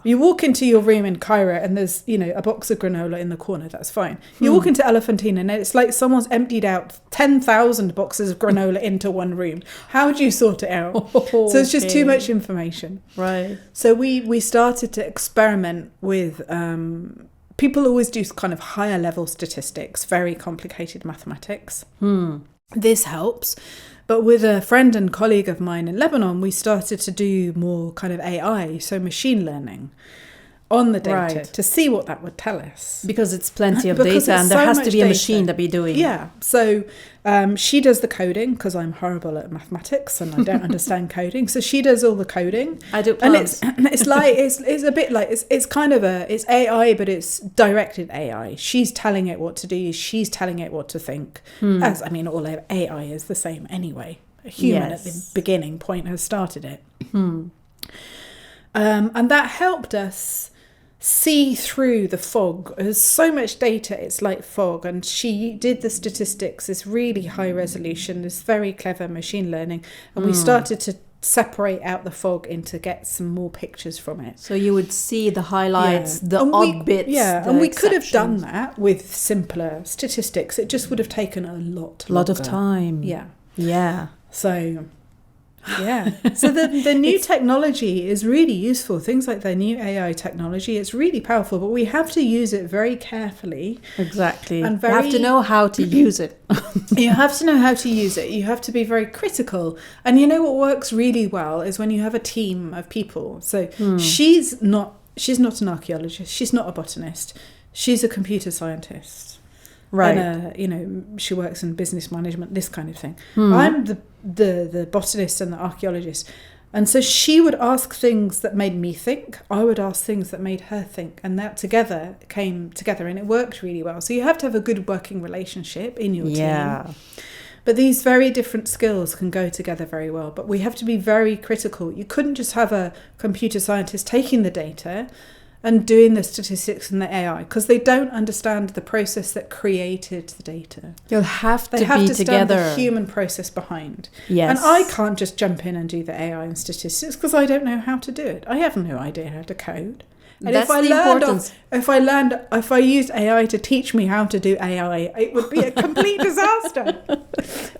A: You walk into your room in Cairo and there's, a box of granola in the corner. That's fine. You walk into Elephantine and it's like someone's emptied out 10,000 boxes of granola into one room. How do you sort it out? So it's just too much information.
B: Right.
A: So we started to experiment with... people always do kind of higher level statistics, very complicated mathematics. This helps. But with a friend and colleague of mine in Lebanon, we started to do more kind of AI, so machine learning, on the data to see what that would tell us.
B: Because it's plenty of data and there has to be a machine that be doing.
A: Yeah. So she does the coding because I'm horrible at mathematics and I don't understand coding. So she does all the coding.
B: I do plants.
A: And it's a bit like it's kind of it's AI, but it's directed AI. She's telling it what to do. She's telling it what to think. All AI is the same anyway. A human at the beginning point has started it. And that helped us see through the fog. There's so much data, it's like fog. And she did the statistics, this really high resolution, this very clever machine learning. And we started to separate out the fog and to get some more pictures from it.
B: So you would see the highlights, the odd bits.
A: Yeah, and we could have done that with simpler statistics. It just would have taken a lot
B: of time.
A: Yeah.
B: Yeah.
A: So, yeah. So the new technology is really useful. Things like the new AI technology, it's really powerful, but we have to use it very carefully.
B: Exactly. And you have to know how to use it.
A: You have to know how to use it. You have to be very critical. And you know what works really well is when you have a team of people. So she's not an archaeologist. She's not a botanist. She's a computer scientist.
B: Right.
A: And, she works in business management, this kind of thing. I'm the botanist and the archaeologist. And so she would ask things that made me think. I would ask things that made her think. And that together came together and it worked really well. So you have to have a good working relationship in your team. But these very different skills can go together very well. But we have to be very critical. You couldn't just have a computer scientist taking the data and doing the statistics and the AI, because they don't understand the process that created the data.
B: You'll have to
A: They have
B: be
A: to
B: together.
A: understand the human process behind.
B: Yes.
A: And I can't just jump in and do the AI and statistics because I don't know how to do it. I have no idea how to code. And
B: That's the importance.
A: If I used AI to teach me how to do AI, it would be a complete disaster.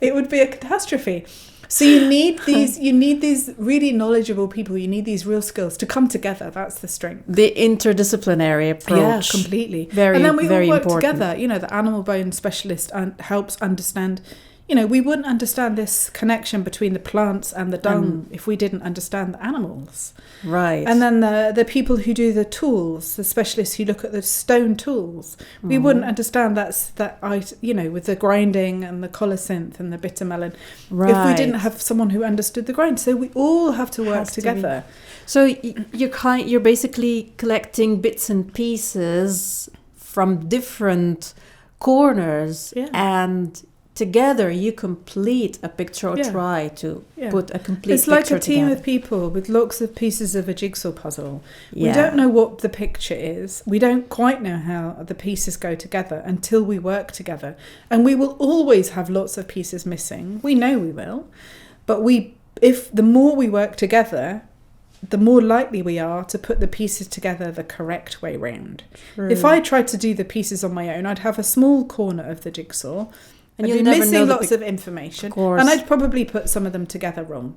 A: It would be a catastrophe. So you need these really knowledgeable people. You need these real skills to come together. That's the strength.
B: The interdisciplinary approach.
A: Yeah, completely.
B: Very,
A: and then we
B: very
A: all work
B: important.
A: together. The animal bone specialist helps understand. We wouldn't understand this connection between the plants and the dung if we didn't understand the animals.
B: Right.
A: And then the people who do the tools, the specialists who look at the stone tools, we wouldn't understand with the grinding and the colocynth and the bitter melon if we didn't have someone who understood the grind. So we all have to work together.
B: So you're basically collecting bits and pieces from different corners and together you complete a picture or try to put a complete picture together.
A: It's like a team of people with lots of pieces of a jigsaw puzzle. We don't know what the picture is. We don't quite know how the pieces go together until we work together. And we will always have lots of pieces missing. We know we will. But if the more we work together, the more likely we are to put the pieces together the correct way round.
B: True.
A: If I tried to do the pieces on my own, I'd have a small corner of the jigsaw.
B: And
A: I'd
B: you'll
A: be
B: never
A: missing
B: know
A: lots of information.
B: course.
A: And I'd probably put some of them together wrong.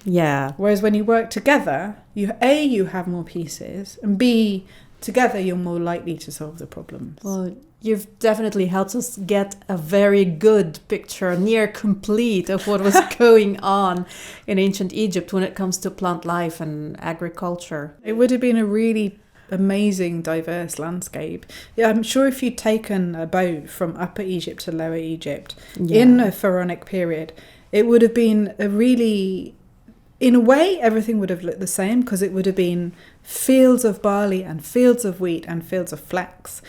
B: Yeah.
A: Whereas when you work together, you have more pieces, and B, together you're more likely to solve the problems.
B: Well, you've definitely helped us get a very good picture, near complete, of what was going on in ancient Egypt when it comes to plant life and agriculture.
A: It would have been a really amazing, diverse landscape. Yeah, I'm sure if you'd taken a boat from Upper Egypt to Lower Egypt in a pharaonic period, it would have been in a way, everything would have looked the same because it would have been fields of barley and fields of wheat and fields of flax.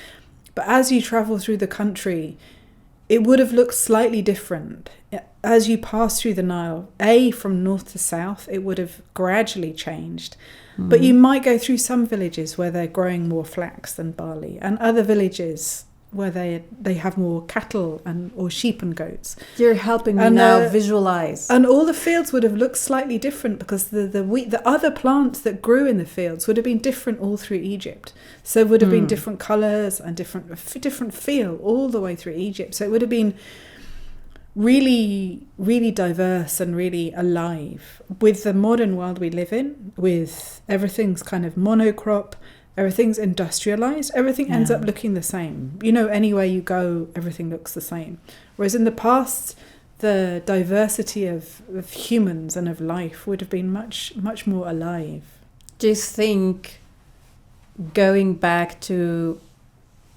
A: But as you travel through the country, it would have looked slightly different. As you pass through the Nile, from north to south, it would have gradually changed. But you might go through some villages where they're growing more flax than barley, and other villages where they have more cattle or sheep and goats.
B: You're helping me now visualize.
A: And all the fields would have looked slightly different because the wheat, the other plants that grew in the fields would have been different all through Egypt. So it would have been different colours and different feel all the way through Egypt. So it would have been really, really diverse and really alive with the modern world we live in, with everything's kind of monocrop, everything's industrialized, everything ends up looking the same. Anywhere you go, everything looks the same. Whereas in the past, the diversity of humans and of life would have been much, much more alive.
B: Do you think going back to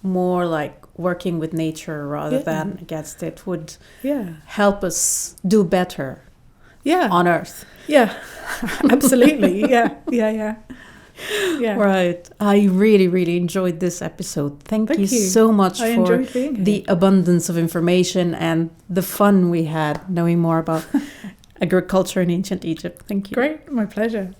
B: more like working with nature rather than against it would help us do better on Earth?
A: Yeah, absolutely. Yeah.
B: Right. I really, really enjoyed this episode. Thank you so much for the abundance of information and the fun we had knowing more about agriculture in ancient Egypt. Thank you.
A: Great. My pleasure.